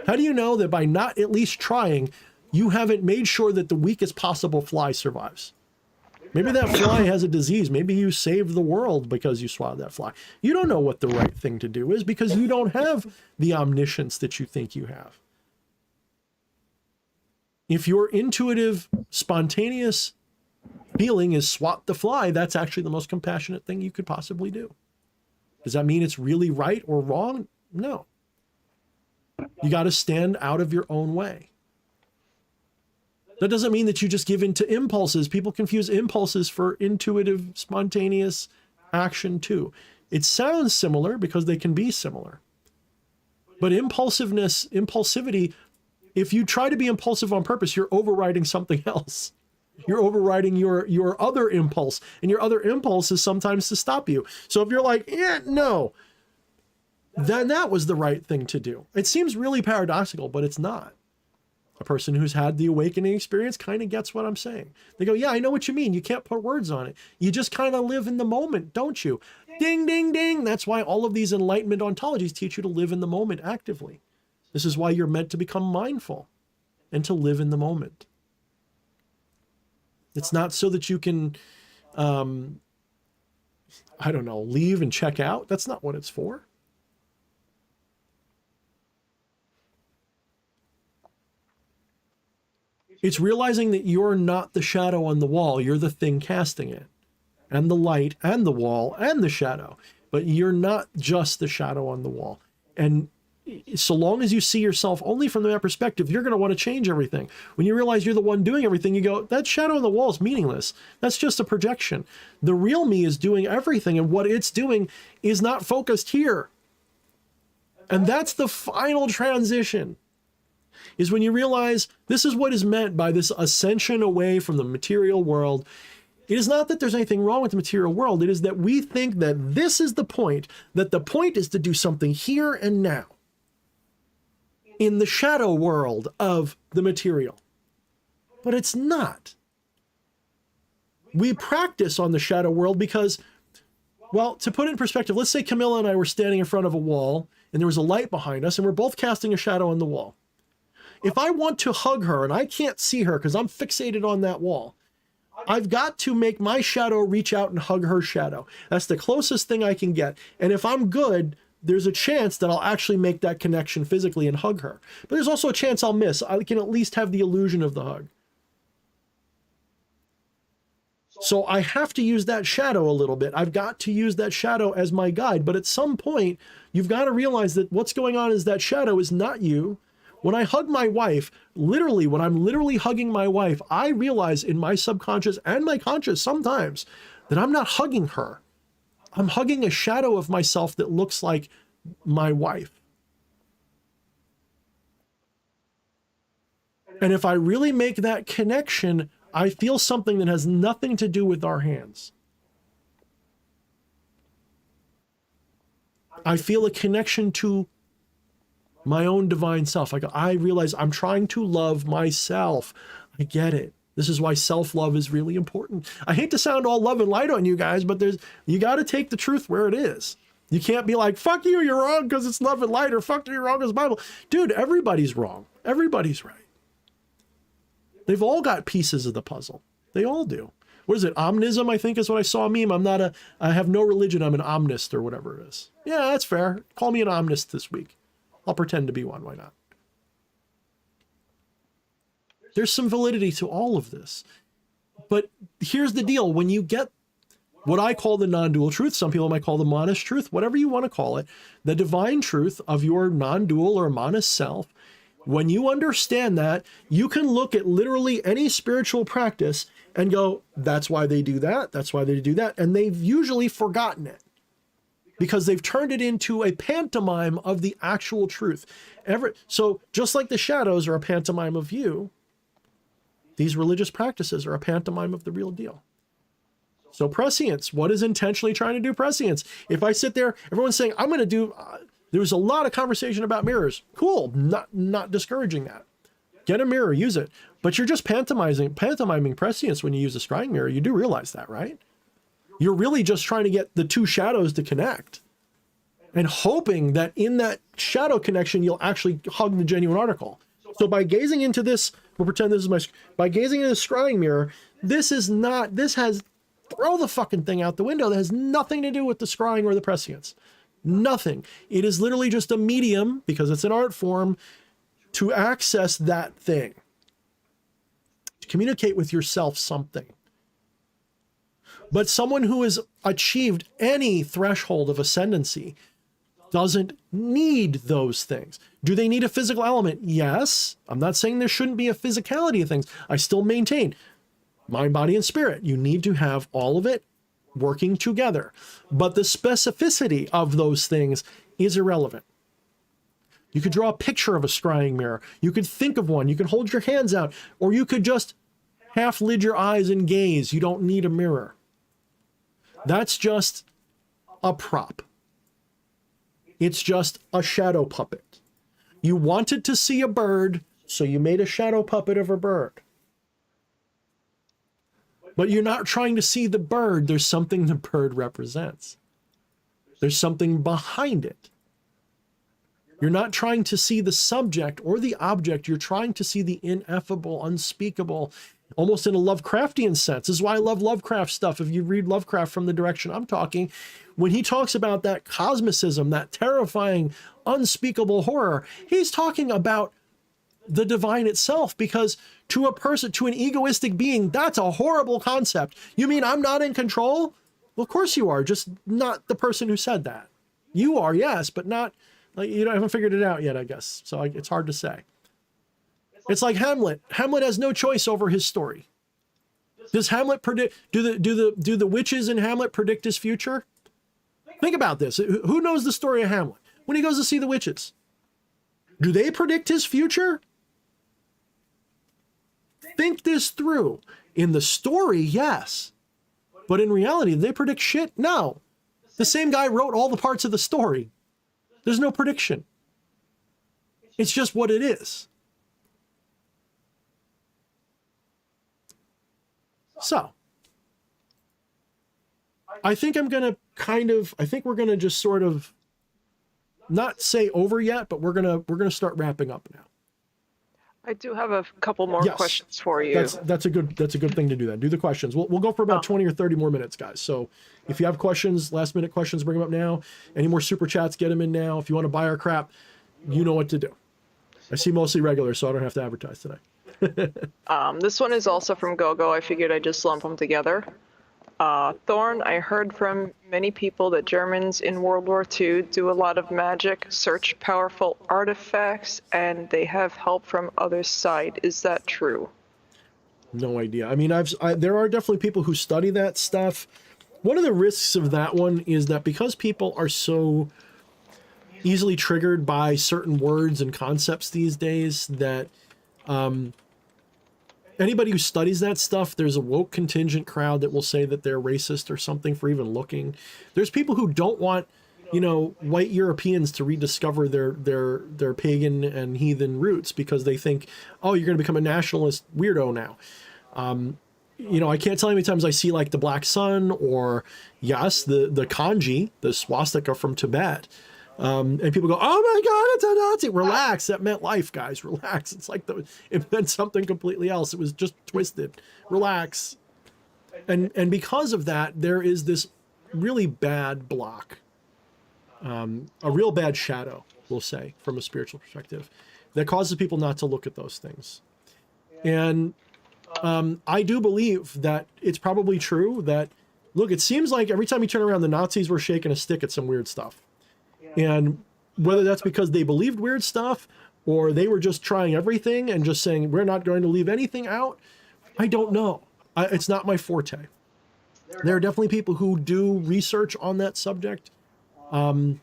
How do you know that by not at least trying, you haven't made sure that the weakest possible fly survives? Maybe that fly has a disease. Maybe you saved the world because you swatted that fly. You don't know what the right thing to do is because you don't have the omniscience that you think you have. If your intuitive, spontaneous feeling is swat the fly, that's actually the most compassionate thing you could possibly do. Does that mean it's really right or wrong? No. You got to stand out of your own way. That doesn't mean that you just give in to impulses. People confuse impulses for intuitive, spontaneous action too. It sounds similar because they can be similar. But impulsivity, if you try to be impulsive on purpose, you're overriding something else. You're overriding your other impulse, and your other impulse is sometimes to stop you. So if you're like, no, then that was the right thing to do. It seems really paradoxical, but it's not. A person who's had the awakening experience kind of gets what I'm saying. They go, yeah, I know what you mean. You can't put words on it. You just kind of live in the moment, don't you? Ding, ding, ding. That's why all of these enlightenment ontologies teach you to live in the moment actively. This is why you're meant to become mindful and to live in the moment. It's not so that you can, leave and check out. That's not what it's for. It's realizing that you're not the shadow on the wall. You're the thing casting it, and the light and the wall and the shadow, but you're not just the shadow on the wall. And so long as you see yourself only from that perspective, you're going to want to change everything. When you realize you're the one doing everything, you go, that shadow on the wall is meaningless. That's just a projection. The real me is doing everything, and what it's doing is not focused here. And that's the final transition. Is when you realize this is what is meant by this ascension away from the material world. It is not that there's anything wrong with the material world. It is that we think that this is the point, that the point is to do something here and now in the shadow world of the material. But it's not. We practice on the shadow world because, well, to put it in perspective, let's say Camilla and I were standing in front of a wall and there was a light behind us and we're both casting a shadow on the wall. If I want to hug her and I can't see her because I'm fixated on that wall, I've got to make my shadow reach out and hug her shadow. That's the closest thing I can get. And if I'm good, there's a chance that I'll actually make that connection physically and hug her. But there's also a chance I'll miss. I can at least have the illusion of the hug. So I have to use that shadow a little bit. I've got to use that shadow as my guide. But at some point, you've got to realize that what's going on is that shadow is not you. When I hug my wife, literally, when I'm literally hugging my wife, I realize in my subconscious and my conscious sometimes that I'm not hugging her. I'm hugging a shadow of myself that looks like my wife. And if I really make that connection, I feel something that has nothing to do with our hands. I feel a connection to my own divine self. I realize I'm trying to love myself. I get it. This is why self-love is really important. I hate to sound all love and light on you guys, but you got to take the truth where it is. You can't be like, fuck you, you're wrong because it's love and light, or fuck you, you're wrong because Bible. Dude, everybody's wrong. Everybody's right. They've all got pieces of the puzzle. They all do. What is it? Omnism, I think is what I saw a meme. I have no religion. I'm an omnist or whatever it is. Yeah, that's fair. Call me an omnist this week. I'll pretend to be one. Why not? There's some validity to all of this. But here's the deal. When you get what I call the non-dual truth. Some people might call the monist truth, whatever you want to call it, the divine truth of your non-dual or monist self. When you understand that, you can look at literally any spiritual practice and go, that's why they do that, that's why they do that, and they've usually forgotten it because they've turned it into a pantomime of the actual truth. So just like the shadows are a pantomime of you, these religious practices are a pantomime of the real deal. So prescience, what is intentionally trying to do prescience? If I sit there, everyone's saying, I'm going to do, there's a lot of conversation about mirrors. Cool, not discouraging that. Get a mirror, use it. But you're just pantomiming prescience when you use a scrying mirror. You do realize that, right? You're really just trying to get the two shadows to connect and hoping that in that shadow connection, you'll actually hug the genuine article. So by gazing into this, we'll pretend this is by gazing into the scrying mirror, this has, throw the fucking thing out the window. That has nothing to do with the scrying or the prescience. Nothing. It is literally just a medium, because it's an art form, to access that thing. To communicate with yourself something. But someone who has achieved any threshold of ascendancy doesn't need those things. Do they need a physical element? Yes. I'm not saying there shouldn't be a physicality of things. I still maintain mind, body, and spirit. You need to have all of it working together. But the specificity of those things is irrelevant. You could draw a picture of a scrying mirror. You could think of one. You could hold your hands out. Or you could just half lid your eyes and gaze. You don't need a mirror. That's just a prop. It's just a shadow puppet. You wanted to see a bird, so you made a shadow puppet of a bird. But you're not trying to see the bird. There's something the bird represents. There's something behind it. You're not trying to see the subject or the object. You're trying to see the ineffable, unspeakable, almost in a Lovecraftian sense. This is why I love Lovecraft stuff. If you read Lovecraft from the direction I'm talking, when he talks about that cosmicism, that terrifying, unspeakable horror, he's talking about the divine itself, because to a person, to an egoistic being, that's a horrible concept. You mean I'm not in control? Well, of course you are, just not the person who said that. You are, yes, but not, like, you haven't figured it out yet, I guess. So it's hard to say. It's like Hamlet. Hamlet has no choice over his story. Does Hamlet predict, do the witches in Hamlet predict his future? Think about this. Who knows the story of Hamlet? When he goes to see the witches, do they predict his future? Think this through. In the story, yes. But in reality, did they predict shit? No. The same guy wrote all the parts of the story. There's no prediction. It's just what it is. So, I think I'm going to I think we're going to just sort of not say over yet, but we're going to start wrapping up now. I do have a couple more questions for you. That's a good thing to do that. Do the questions. We'll go for about 20 or 30 more minutes, guys. So if you have questions, last minute questions, bring them up now. Any more super chats, get them in now. If you want to buy our crap, you know what to do. I see mostly regular, so I don't have to advertise today. This one is also from GoGo. I figured I'd just lump them together. Thorne, I heard from many people that Germans in World War II do a lot of magic, search powerful artifacts, and they have help from other side. Is that true? No idea. I mean, there are definitely people who study that stuff. One of the risks of that one is that because people are so easily triggered by certain words and concepts these days, that anybody who studies that stuff, there's a woke contingent crowd that will say that they're racist or something for even looking. There's people who don't want, white Europeans to rediscover their pagan and heathen roots because they think, oh, you're going to become a nationalist weirdo now. I can't tell how many times I see like the Black Sun or, yes, the kanji, the swastika from Tibet. And people go, oh my God, it's a Nazi. Relax. That meant life, guys. Relax. It's like it meant something completely else. It was just twisted. Relax. And because of that, there is this really bad block, a real bad shadow, we'll say, from a spiritual perspective, that causes people not to look at those things. And I do believe that it's probably true that look, it seems like every time you turn around, the Nazis were shaking a stick at some weird stuff. And whether that's because they believed weird stuff or they were just trying everything and just saying, we're not going to leave anything out, I don't know. It's not my forte. There are definitely people who do research on that subject. And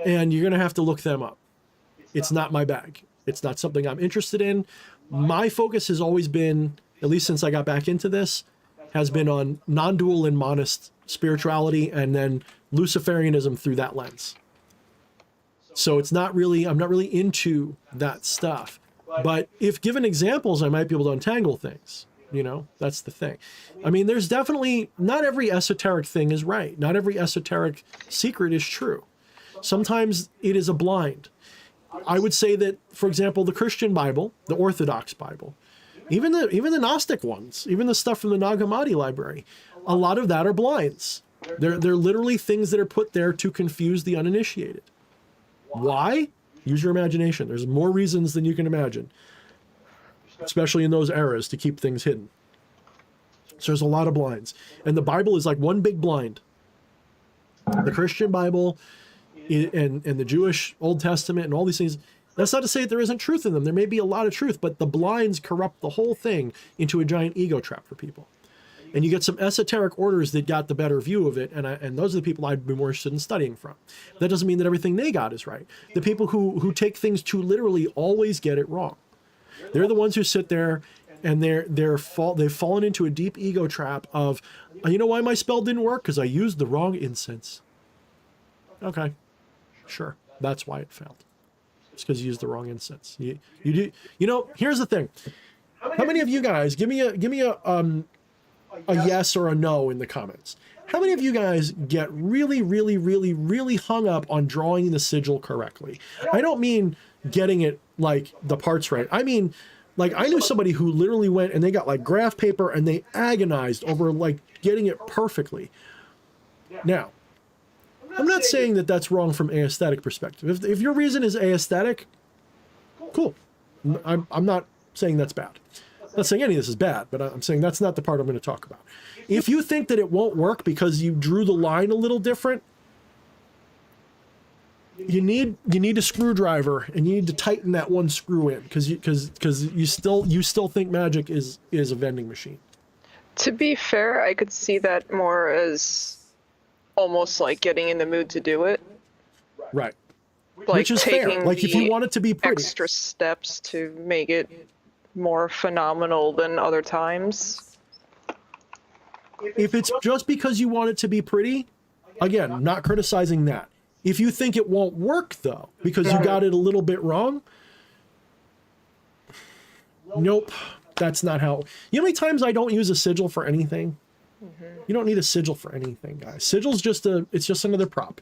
you're going to have to look them up. It's not my bag. It's not something I'm interested in. My focus has always been, at least since I got back into this, has been on non-dual and monist spirituality and then Luciferianism through that lens. So it's not really, I'm not really into that stuff. But if given examples, I might be able to untangle things. You know, that's the thing. I mean, there's definitely, not every esoteric thing is right. Not every esoteric secret is true. Sometimes it is a blind. I would say that, for example, the Christian Bible, the Orthodox Bible, even the Gnostic ones, even the stuff from the Nag Hammadi library, a lot of that are blinds. They're literally things that are put there to confuse the uninitiated. Why? Use your imagination. There's more reasons than you can imagine, especially in those eras, to keep things hidden. So there's a lot of blinds. And the Bible is like one big blind. The Christian Bible and the Jewish Old Testament and all these things, that's not to say that there isn't truth in them. There may be a lot of truth, but the blinds corrupt the whole thing into a giant ego trap for people. And you get some esoteric orders that got the better view of it, and those are the people I'd be more interested in studying from. That doesn't mean that everything they got is right. The people who take things too literally always get it wrong. They're the ones who sit there and they've fallen into a deep ego trap of, you know why my spell didn't work? Because I used the wrong incense. Okay, sure, that's why it failed. It's because you used the wrong incense. You do. You know, here's the thing. How many of you guys give me a yes or a no in the comments? How many of you guys get really, really, really, really hung up on drawing the sigil correctly? I don't mean getting it like the parts right. I mean, like, I knew somebody who literally went and they got like graph paper and they agonized over like getting it perfectly. Now, I'm not saying that that's wrong from aesthetic perspective. If your reason is aesthetic, cool. I'm not saying that's bad. I'm not saying any of this is bad, but I'm saying that's not the part I'm going to talk about. If you think that it won't work because you drew the line a little different, you need a screwdriver and you need to tighten that one screw in because you still think magic is a vending machine. To be fair, I could see that more as almost like getting in the mood to do it. Right. Like which is fair. Like if you want it to be pretty. Extra steps to make it more phenomenal than other times. If it's just because you want it to be pretty, again, I'm not criticizing that. If you think it won't work though, because you got it a little bit wrong, nope, that's not how. You know how many times I don't use a sigil for anything? You don't need a sigil for anything, guys. Sigil's it's just another prop.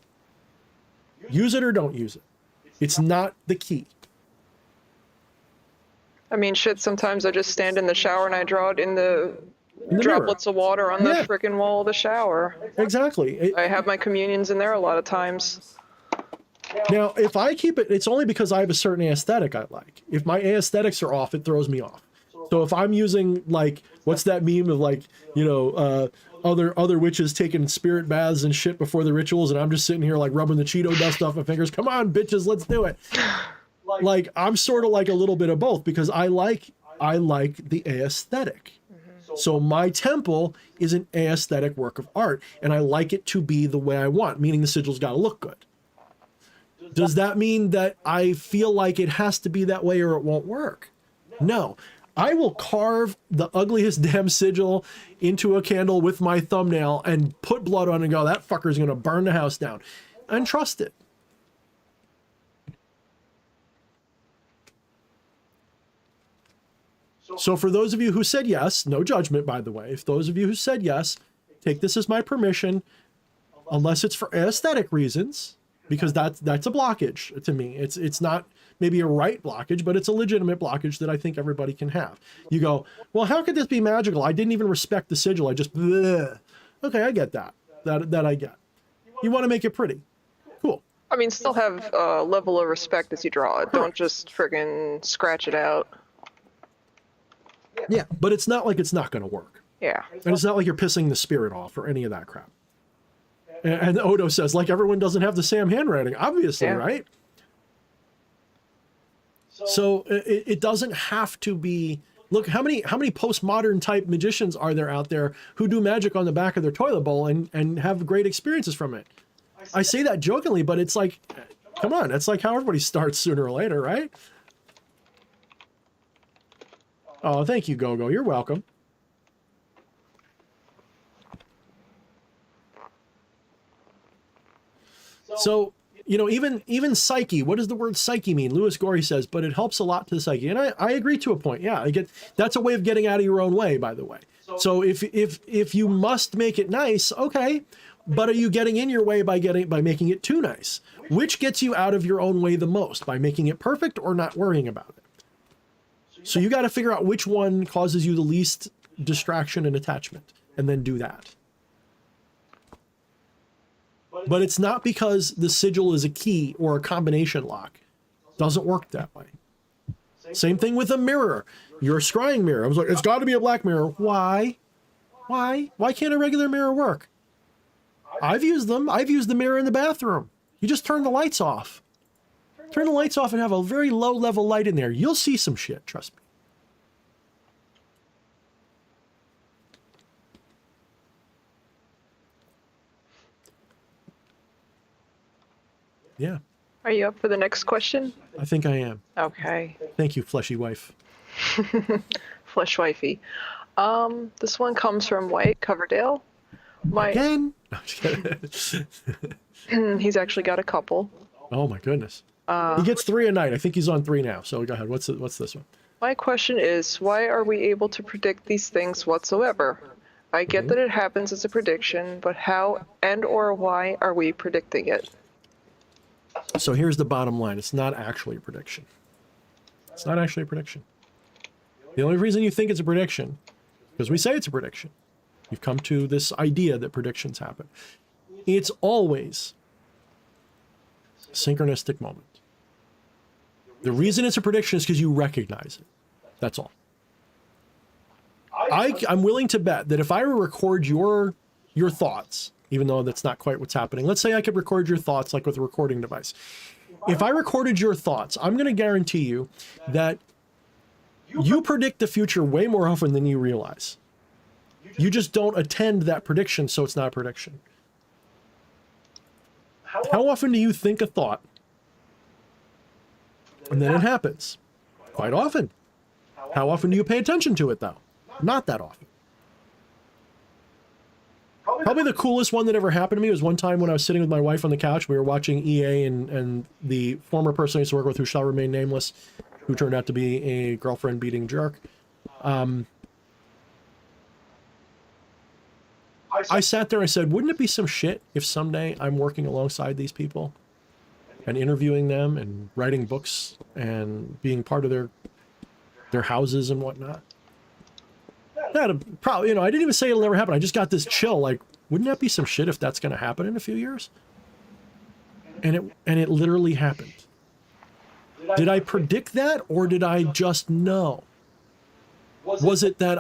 Use it or don't use it. It's not the key. I mean, shit, sometimes I just stand in the shower and I draw it in the droplets mirror. of water on the frickin' wall of the shower. Exactly. I have my communions in there a lot of times. Now, if I keep it, it's only because I have a certain aesthetic I like. If my aesthetics are off, it throws me off. So if I'm using, like, what's that meme of, like, you know, other witches taking spirit baths and shit before the rituals, and I'm just sitting here, like, rubbing the Cheeto dust off my fingers. Come on, bitches, let's do it. Like, I'm sort of like a little bit of both because I like the aesthetic. So my temple is an aesthetic work of art, and I like it to be the way I want, meaning the sigil's got to look good. Does that mean that I feel like it has to be that way or it won't work? No. I will carve the ugliest damn sigil into a candle with my thumbnail and put blood on it and go, that fucker's going to burn the house down. And trust it. So for those of you who said yes, no judgment, by the way, if those of you who said yes, take this as my permission, unless it's for aesthetic reasons, because that's a blockage to me. It's not maybe a right blockage, but it's a legitimate blockage that I think everybody can have. You go, well, how could this be magical? I didn't even respect the sigil. I just, bleh. Okay, I get that. That I get. You want to make it pretty. Cool. I mean, still have a level of respect as you draw it. Don't just friggin' scratch it out. Yeah, but it's not like it's not going to work. Yeah. And it's not like you're pissing the spirit off or any of that crap. And Odo says, like, everyone doesn't have the Sam handwriting, obviously, Yeah. right? So it doesn't have to be. Look, how many postmodern type magicians are there out there who do magic on the back of their toilet bowl and have great experiences from it? I say that jokingly, but it's like, come on, that's like how everybody starts sooner or later, right? Oh, thank you, Gogo. You're welcome. So, you know, even psyche, what does the word psyche mean? Lewis Gorey says, but it helps a lot to the psyche. And I agree to a point. Yeah, I get that's a way of getting out of your own way, by the way. So if you must make it nice, okay, but are you getting in your way by making it too nice? Which gets you out of your own way the most, by making it perfect or not worrying about it? So you got to figure out which one causes you the least distraction and attachment, and then do that. But it's not because the sigil is a key or a combination lock. It doesn't work that way. Same thing with a mirror. You're a scrying mirror. I was like, it's got to be a black mirror. Why? Why? Why can't a regular mirror work? I've used them. I've used the mirror in the bathroom. You just turn the lights off. Turn the lights off and have a very low level light in there. You'll see some shit, trust me. Yeah. Are you up for the next question? I think I am. Okay. Thank you, fleshy wife. Flesh wifey. This one comes from White Coverdale. Again? No, I'm just kidding. He's actually got a couple. Oh my goodness. He gets 3 a night. I think he's on 3 now. So go ahead. What's this one? My question is, why are we able to predict these things whatsoever? I get that it happens as a prediction, but how and or why are we predicting it? So here's the bottom line. It's not actually a prediction. It's not actually a prediction. The only reason you think it's a prediction, because we say it's a prediction. You've come to this idea that predictions happen. It's always a synchronistic moment. The reason it's a prediction is because you recognize it. That's all. I'm willing to bet that if I were to record your thoughts, even though that's not quite what's happening. Let's say I could record your thoughts like with a recording device. If I recorded your thoughts, I'm going to guarantee you that you predict the future way more often than you realize. You just don't attend that prediction, so it's not a prediction. How often do you think a thought and then it happens? Quite often. How often do you pay attention to it, though? Not that often. Probably the coolest one that ever happened to me was one time when I was sitting with my wife on the couch. We were watching EA and the former person I used to work with, who shall remain nameless, who turned out to be a girlfriend-beating jerk. I sat there and I said, wouldn't it be some shit if someday I'm working alongside these people and interviewing them and writing books and being part of their houses and whatnot? That probably, I didn't even say it'll never happen. I just got this chill, like, wouldn't that be some shit if that's going to happen in a few years? And it literally happened. Did I predict that, or did I just know? Was it that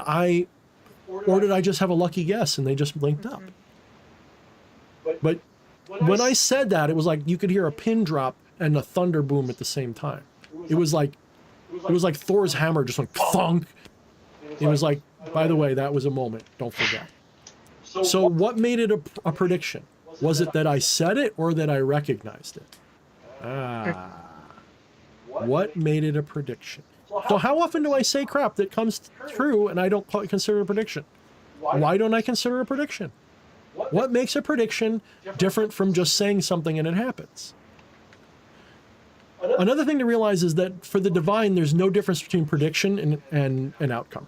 or did I just have a lucky guess and they just linked up? But when I said that, it was like you could hear a pin drop and a thunder boom at the same time. It was like Thor's hammer just went thunk. It was like, by the way, that was a moment. Don't forget. So what made it a prediction? Was it that I said it or that I recognized it? What made it a prediction? So how often do I say crap that comes true and I don't consider it a prediction? Why don't I consider it a prediction? What makes a prediction different from just saying something and it happens? Another thing to realize is that for the divine, there's no difference between prediction and an outcome.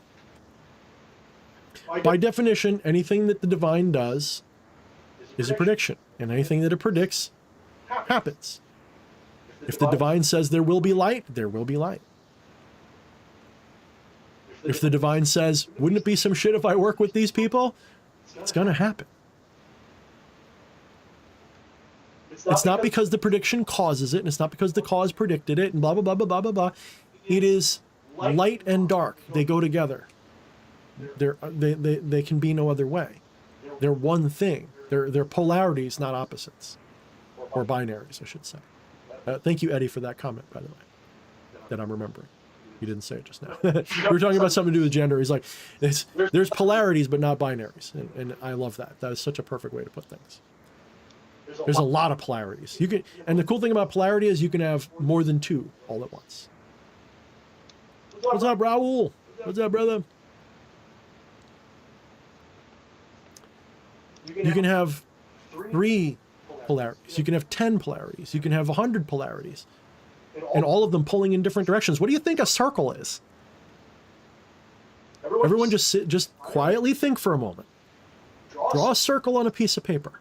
By definition, anything that the divine does is a prediction, and anything that it predicts happens. If the divine says there will be light, there will be light. If the divine says, wouldn't it be some shit if I work with these people? It's going to happen. It's not because the prediction causes it, and it's not because the cause predicted it, and blah, blah, blah, blah, blah, blah, blah. It is light and dark. They go together. They can be no other way. They're one thing. They're polarities, not opposites, or binaries, I should say. Thank you, Eddie, for that comment, by the way, that I'm remembering. You didn't say it just now. We were talking about something to do with gender. He's like, there's polarities, but not binaries. And I love that. That is such a perfect way to put things. There's a lot of polarities. And the cool thing about polarity is you can have more than two all at once. What's up, Raul? What's up, brother? You can have 3 polarities. You can have 10 polarities. You can have 100 polarities. And all of them pulling in different directions. What do you think a circle is? Everyone just quietly think for a moment. Draw a circle on a piece of paper.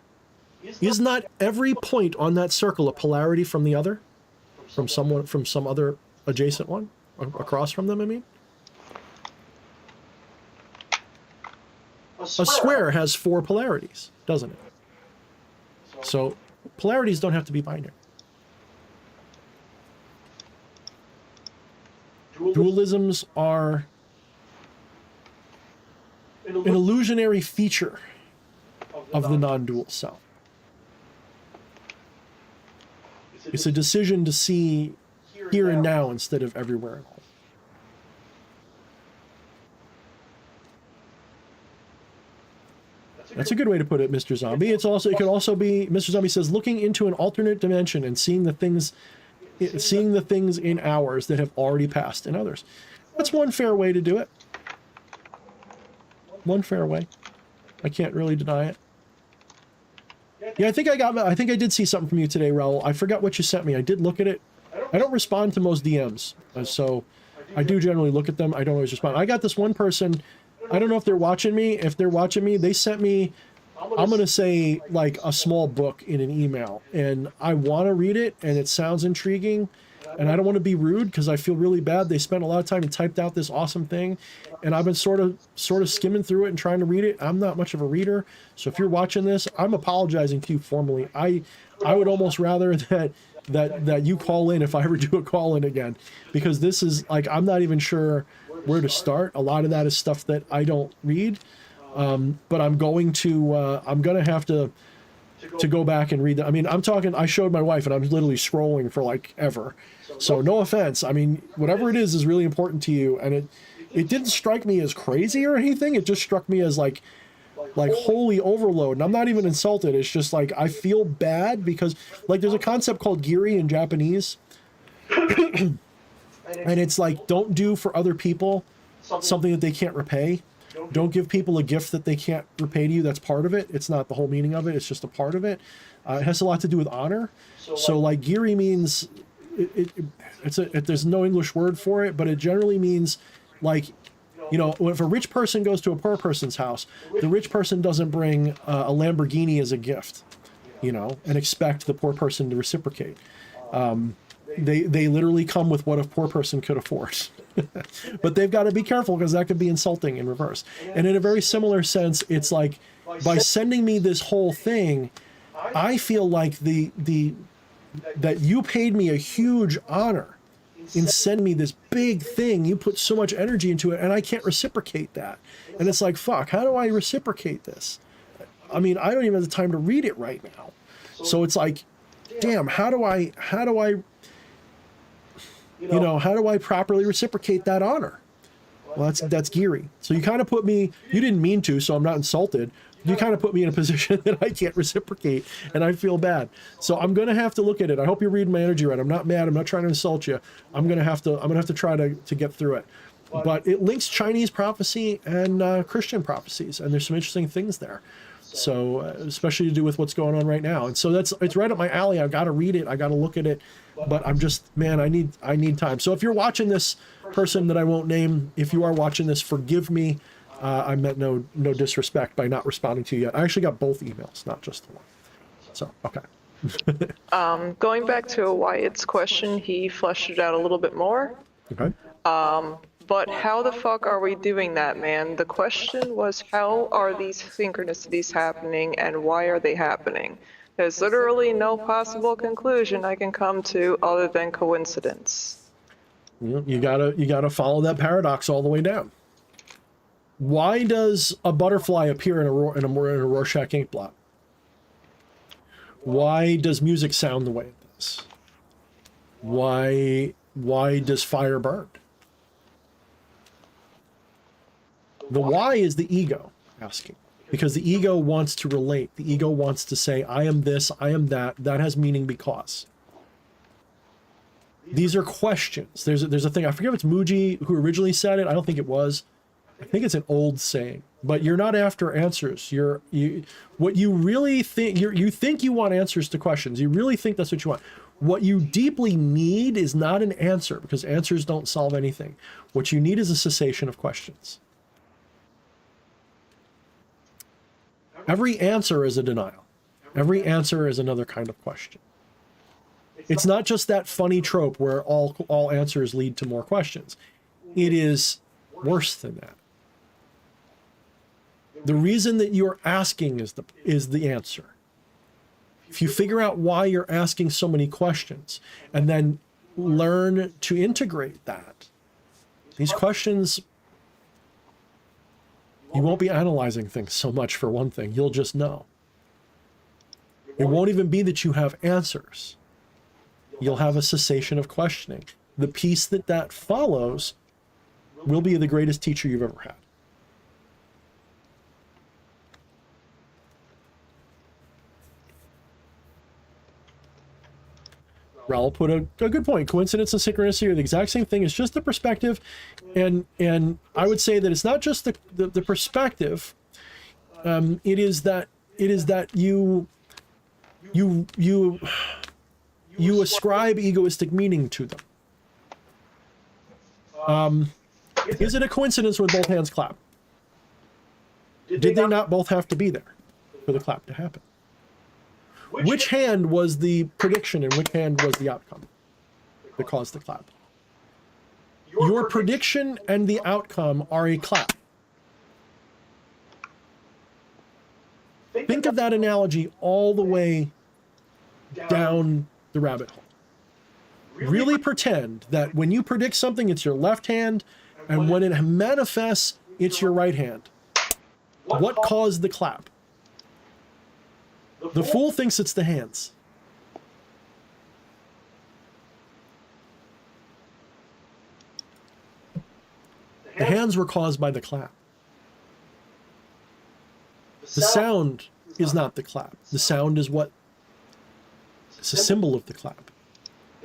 Is not every point on that circle a polarity from the other? From some other adjacent one? Across from them, I mean? A square has 4 polarities, doesn't it? So polarities don't have to be binary. Dualisms are an illusionary feature of the non-dual self. It's a decision to see here and now instead of everywhere and all. That's a good way to put it, Mr. Zombie. It could also be, Mr. Zombie says, looking into an alternate dimension and seeing the things in ours that have already passed in others. That's one fair way to do it. One fair way. I can't really deny it. Yeah, I think I did see something from you today, Raul. I forgot what you sent me. I did look at it. I don't respond to most DMs, so I do generally look at them. I don't always respond. I got this one person, I don't know if they're watching me. If they're watching me, they sent me, I'm going to say, like a small book in an email. And I want to read it, and it sounds intriguing. And I don't want to be rude because I feel really bad. They spent a lot of time and typed out this awesome thing. And I've been sort of skimming through it and trying to read it. I'm not much of a reader. So if you're watching this, I'm apologizing to you formally. I would almost rather that you call in if I ever do a call in again, because this is like, I'm not even sure where to start. A lot of that is stuff that I don't read. But I'm going to have to go back and read that. I mean, I showed my wife and I'm literally scrolling for like ever. So no offense. I mean, whatever it is really important to you. And it didn't strike me as crazy or anything. It just struck me as like holy overload. And I'm not even insulted. It's just like, I feel bad because like there's a concept called giri in Japanese. And it's like, don't do for other people something that they can't repay. Don't give people a gift that they can't repay to you. That's part of it. It's not the whole meaning of it. It's just a part of it. It has a lot to do with honor. So like giri means, there's no English word for it, but it generally means like, you know, if a rich person goes to a poor person's house, the rich person doesn't bring a Lamborghini as a gift, you know, and expect the poor person to reciprocate. They literally come with what a poor person could afford. But they've got to be careful because that could be insulting in reverse. And in a very similar sense, it's like by sending me this whole thing, I feel like that you paid me a huge honor in sending me this big thing. You put so much energy into it and I can't reciprocate that. And it's like, fuck, how do I reciprocate this? I mean, I don't even have the time to read it right now. So it's like, damn, how do I properly reciprocate that honor? Well, that's giri. So you kind of put me, you didn't mean to, so I'm not insulted. You kind of put me in a position that I can't reciprocate, and I feel bad. So I'm going to have to look at it. I hope you're reading my energy right. I'm not mad. I'm not trying to insult you. I'm going to have to try to get through it. But it links Chinese prophecy and Christian prophecies, and there's some interesting things there. So especially to do with what's going on right now. And so it's right up my alley. I've got to read it. I got to look at it. But I'm just, man, I need time. So if you're watching this, person that I won't name, if you are watching this, forgive me. I meant no disrespect by not responding to you yet. I actually got both emails, not just the one. So, okay. Going back to Wyatt's question, he fleshed it out a little bit more. Okay. But how the fuck are we doing that, man? The question was, how are these synchronicities happening and why are they happening? There's literally no possible conclusion I can come to other than coincidence. You gotta follow that paradox all the way down. Why does a butterfly appear in a Rorschach ink blot? Why does music sound the way it does? Why does fire burn? The why is the ego asking, because the ego wants to relate. The ego wants to say, I am this, I am that. That has meaning because. These are questions. There's a thing, I forget if it's Muji who originally said it. I don't think it was. I think it's an old saying, but you're not after answers. What you really think, you think you want answers to questions. You really think that's what you want. What you deeply need is not an answer, because answers don't solve anything. What you need is a cessation of questions. Every answer is a denial. Every answer is another kind of question. It's not just that funny trope where all answers lead to more questions. It is worse than that. The reason that you're asking is the answer. If you figure out why you're asking so many questions and then learn to integrate that, these questions, you won't be analyzing things so much, for one thing. You'll just know. It won't even be that you have answers. You'll have a cessation of questioning. The peace that follows will be the greatest teacher you've ever had. Raul put a good point. Coincidence and synchronicity are the exact same thing. It's just the perspective, and I would say that it's not just the perspective. It is that you ascribe egoistic meaning to them. Is it a coincidence when both hands clap? Did they not both have to be there for the clap to happen? Which hand was the prediction and which hand was the outcome that caused the clap? Your prediction and the outcome are a clap. Think of that analogy all the way down the rabbit hole. Really pretend that when you predict something, it's your left hand, and when it manifests, it's your right hand. What caused the clap? The fool thinks it's the hands. The hands were caused by the clap. The sound is not the clap. The sound is it's a symbol of the clap.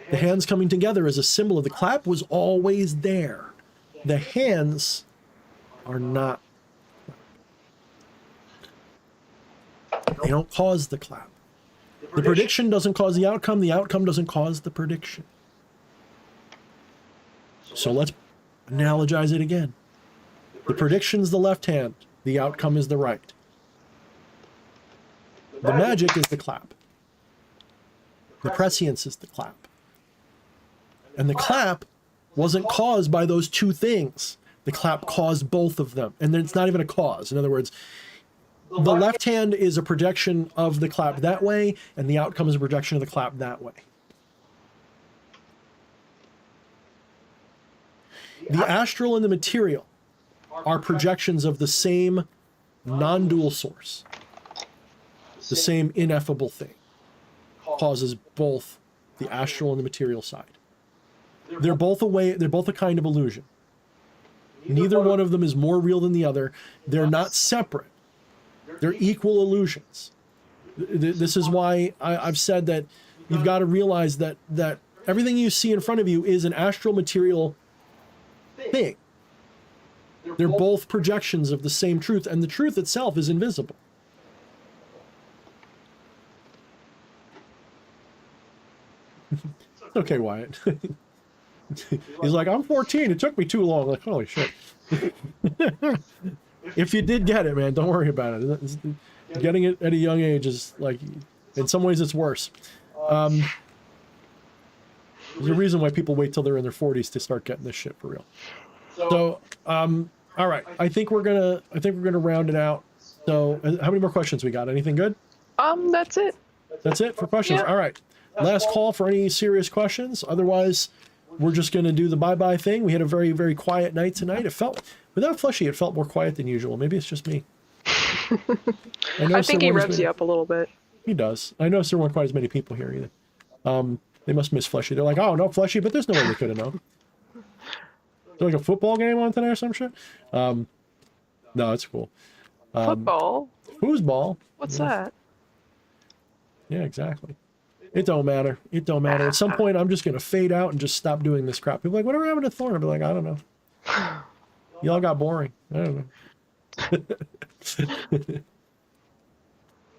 The hands coming together is a symbol of the clap was always there. The hands are not. They don't cause the clap. The prediction doesn't cause the outcome doesn't cause the prediction. So let's analogize it again. The prediction's the left hand, the outcome is the right. The magic is the clap. The prescience is the clap. And the clap wasn't caused by those two things. The clap caused both of them. And then it's not even a cause. In other words, the left hand is a projection of the clap that way, and the outcome is a projection of the clap that way. The astral and the material are projections of the same non-dual source. The same ineffable thing causes both the astral and the material side. They're both a kind of illusion. Neither one of them is more real than the other. They're not separate. They're equal illusions. This is why I've said that you've got to realize that everything you see in front of you is an astral material thing. They're both projections of the same truth, and the truth itself is invisible. Okay, Wyatt. He's like, I'm 14. It took me too long. Like, holy shit. If you did get it, man, don't worry about it. Getting it at a young age is like, in some ways, it's worse. There's a reason why people wait till they're in their 40s to start getting this shit for real. So, all right. I think we're gonna round it out. So, how many more questions we got? Anything good? That's it. That's it for questions. Yeah. All right. Last call for any serious questions. Otherwise, we're just going to do the bye-bye thing. We had a very, very quiet night tonight. It felt, without Fleshy, it felt more quiet than usual. Maybe it's just me. I think he revs you up a little bit. He does. I noticed there weren't quite as many people here either. They must miss Fleshy. They're like, oh, no Fleshy, but there's no way they could have known. Is there like a football game on tonight or some shit? No, it's cool. Football? Foosball? What's that? Yeah, exactly. It don't matter. It don't matter. At some point, I'm just going to fade out and just stop doing this crap. People are like, whatever happened to Thorne? I'll be like, I don't know. Y'all got boring. I don't know.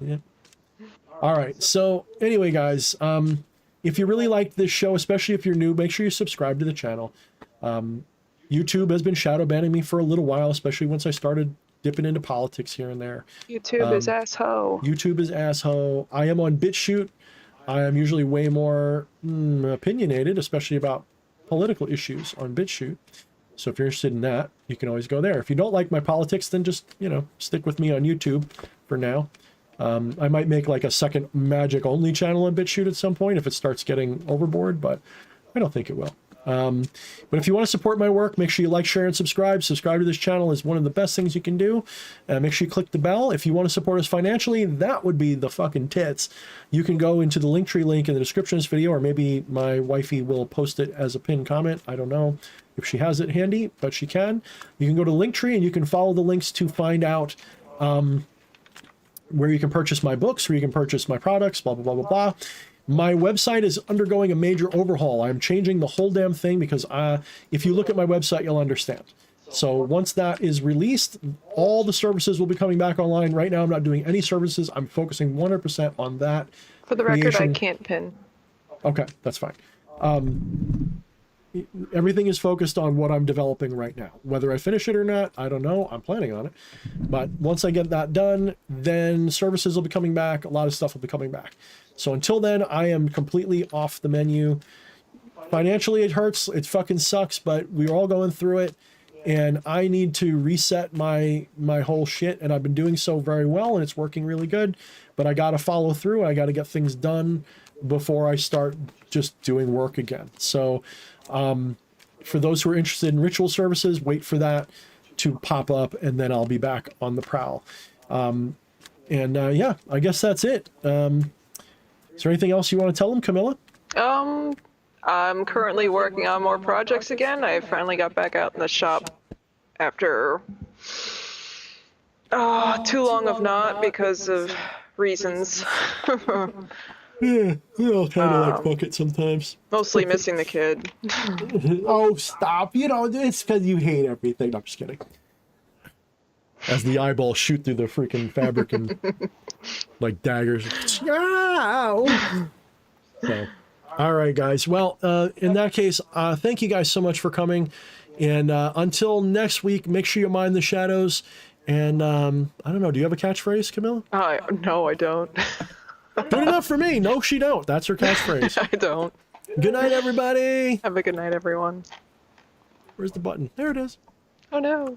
Yeah. All right. So anyway, guys, if you really liked this show, especially if you're new, make sure you subscribe to the channel. YouTube has been shadow banning me for a little while, especially once I started dipping into politics here and there. YouTube is asshole. YouTube is asshole. I am on BitChute. I am usually way more opinionated, especially about political issues on BitChute. So if you're interested in that, you can always go there. If you don't like my politics, then just, you know, stick with me on YouTube for now. I might make like a second magic only channel on BitChute at some point if it starts getting overboard, but I don't think it will. But if you want to support my work, make sure you like, share, and subscribe. Subscribe to this channel is one of the best things you can do. Make sure you click the bell. If you want to support us financially, that would be the fucking tits. You can go into the Linktree link in the description of this video, or maybe my wifey will post it as a pinned comment. I don't know if she has it handy, but she can. You can go to Linktree and you can follow the links to find out where you can purchase my books, where you can purchase my products, blah, blah, blah, blah, blah. My website is undergoing a major overhaul. I'm changing the whole damn thing because if you look at my website, you'll understand. So once that is released, all the services will be coming back online. Right now, I'm not doing any services. I'm focusing 100% on that. For the record, I can't pin. Okay, that's fine. Everything is focused on what I'm developing right now. Whether I finish it or not, I don't know. I'm planning on it. But once I get that done, then services will be coming back. A lot of stuff will be coming back. So until then, I am completely off the menu. Financially, it hurts. It fucking sucks, but we're all going through it. And I need to reset my whole shit. And I've been doing so very well, and it's working really good. But I got to follow through. I got to get things done before I start just doing work again. So for those who are interested in ritual services, wait for that to pop up, and then I'll be back on the prowl. Yeah, I guess that's it. Is there anything else you want to tell them, Camilla? I'm currently working on more projects again. I finally got back out in the shop after too long of not because of reasons. Yeah, we all kind of like bucket sometimes. Mostly missing the kid. Oh, stop. You know, it's because you hate everything. No, I'm just kidding. As the eyeballs shoot through the freaking fabric and like daggers. Ow! So, all right, guys. Well, in that case, thank you guys so much for coming. And until next week, make sure you mind the shadows. And I don't know. Do you have a catchphrase, Camilla? No, I don't. Good enough for me. No, she don't. That's her catchphrase. I don't. Good night, everybody. Have a good night, everyone. Where's the button? There it is. Oh, no.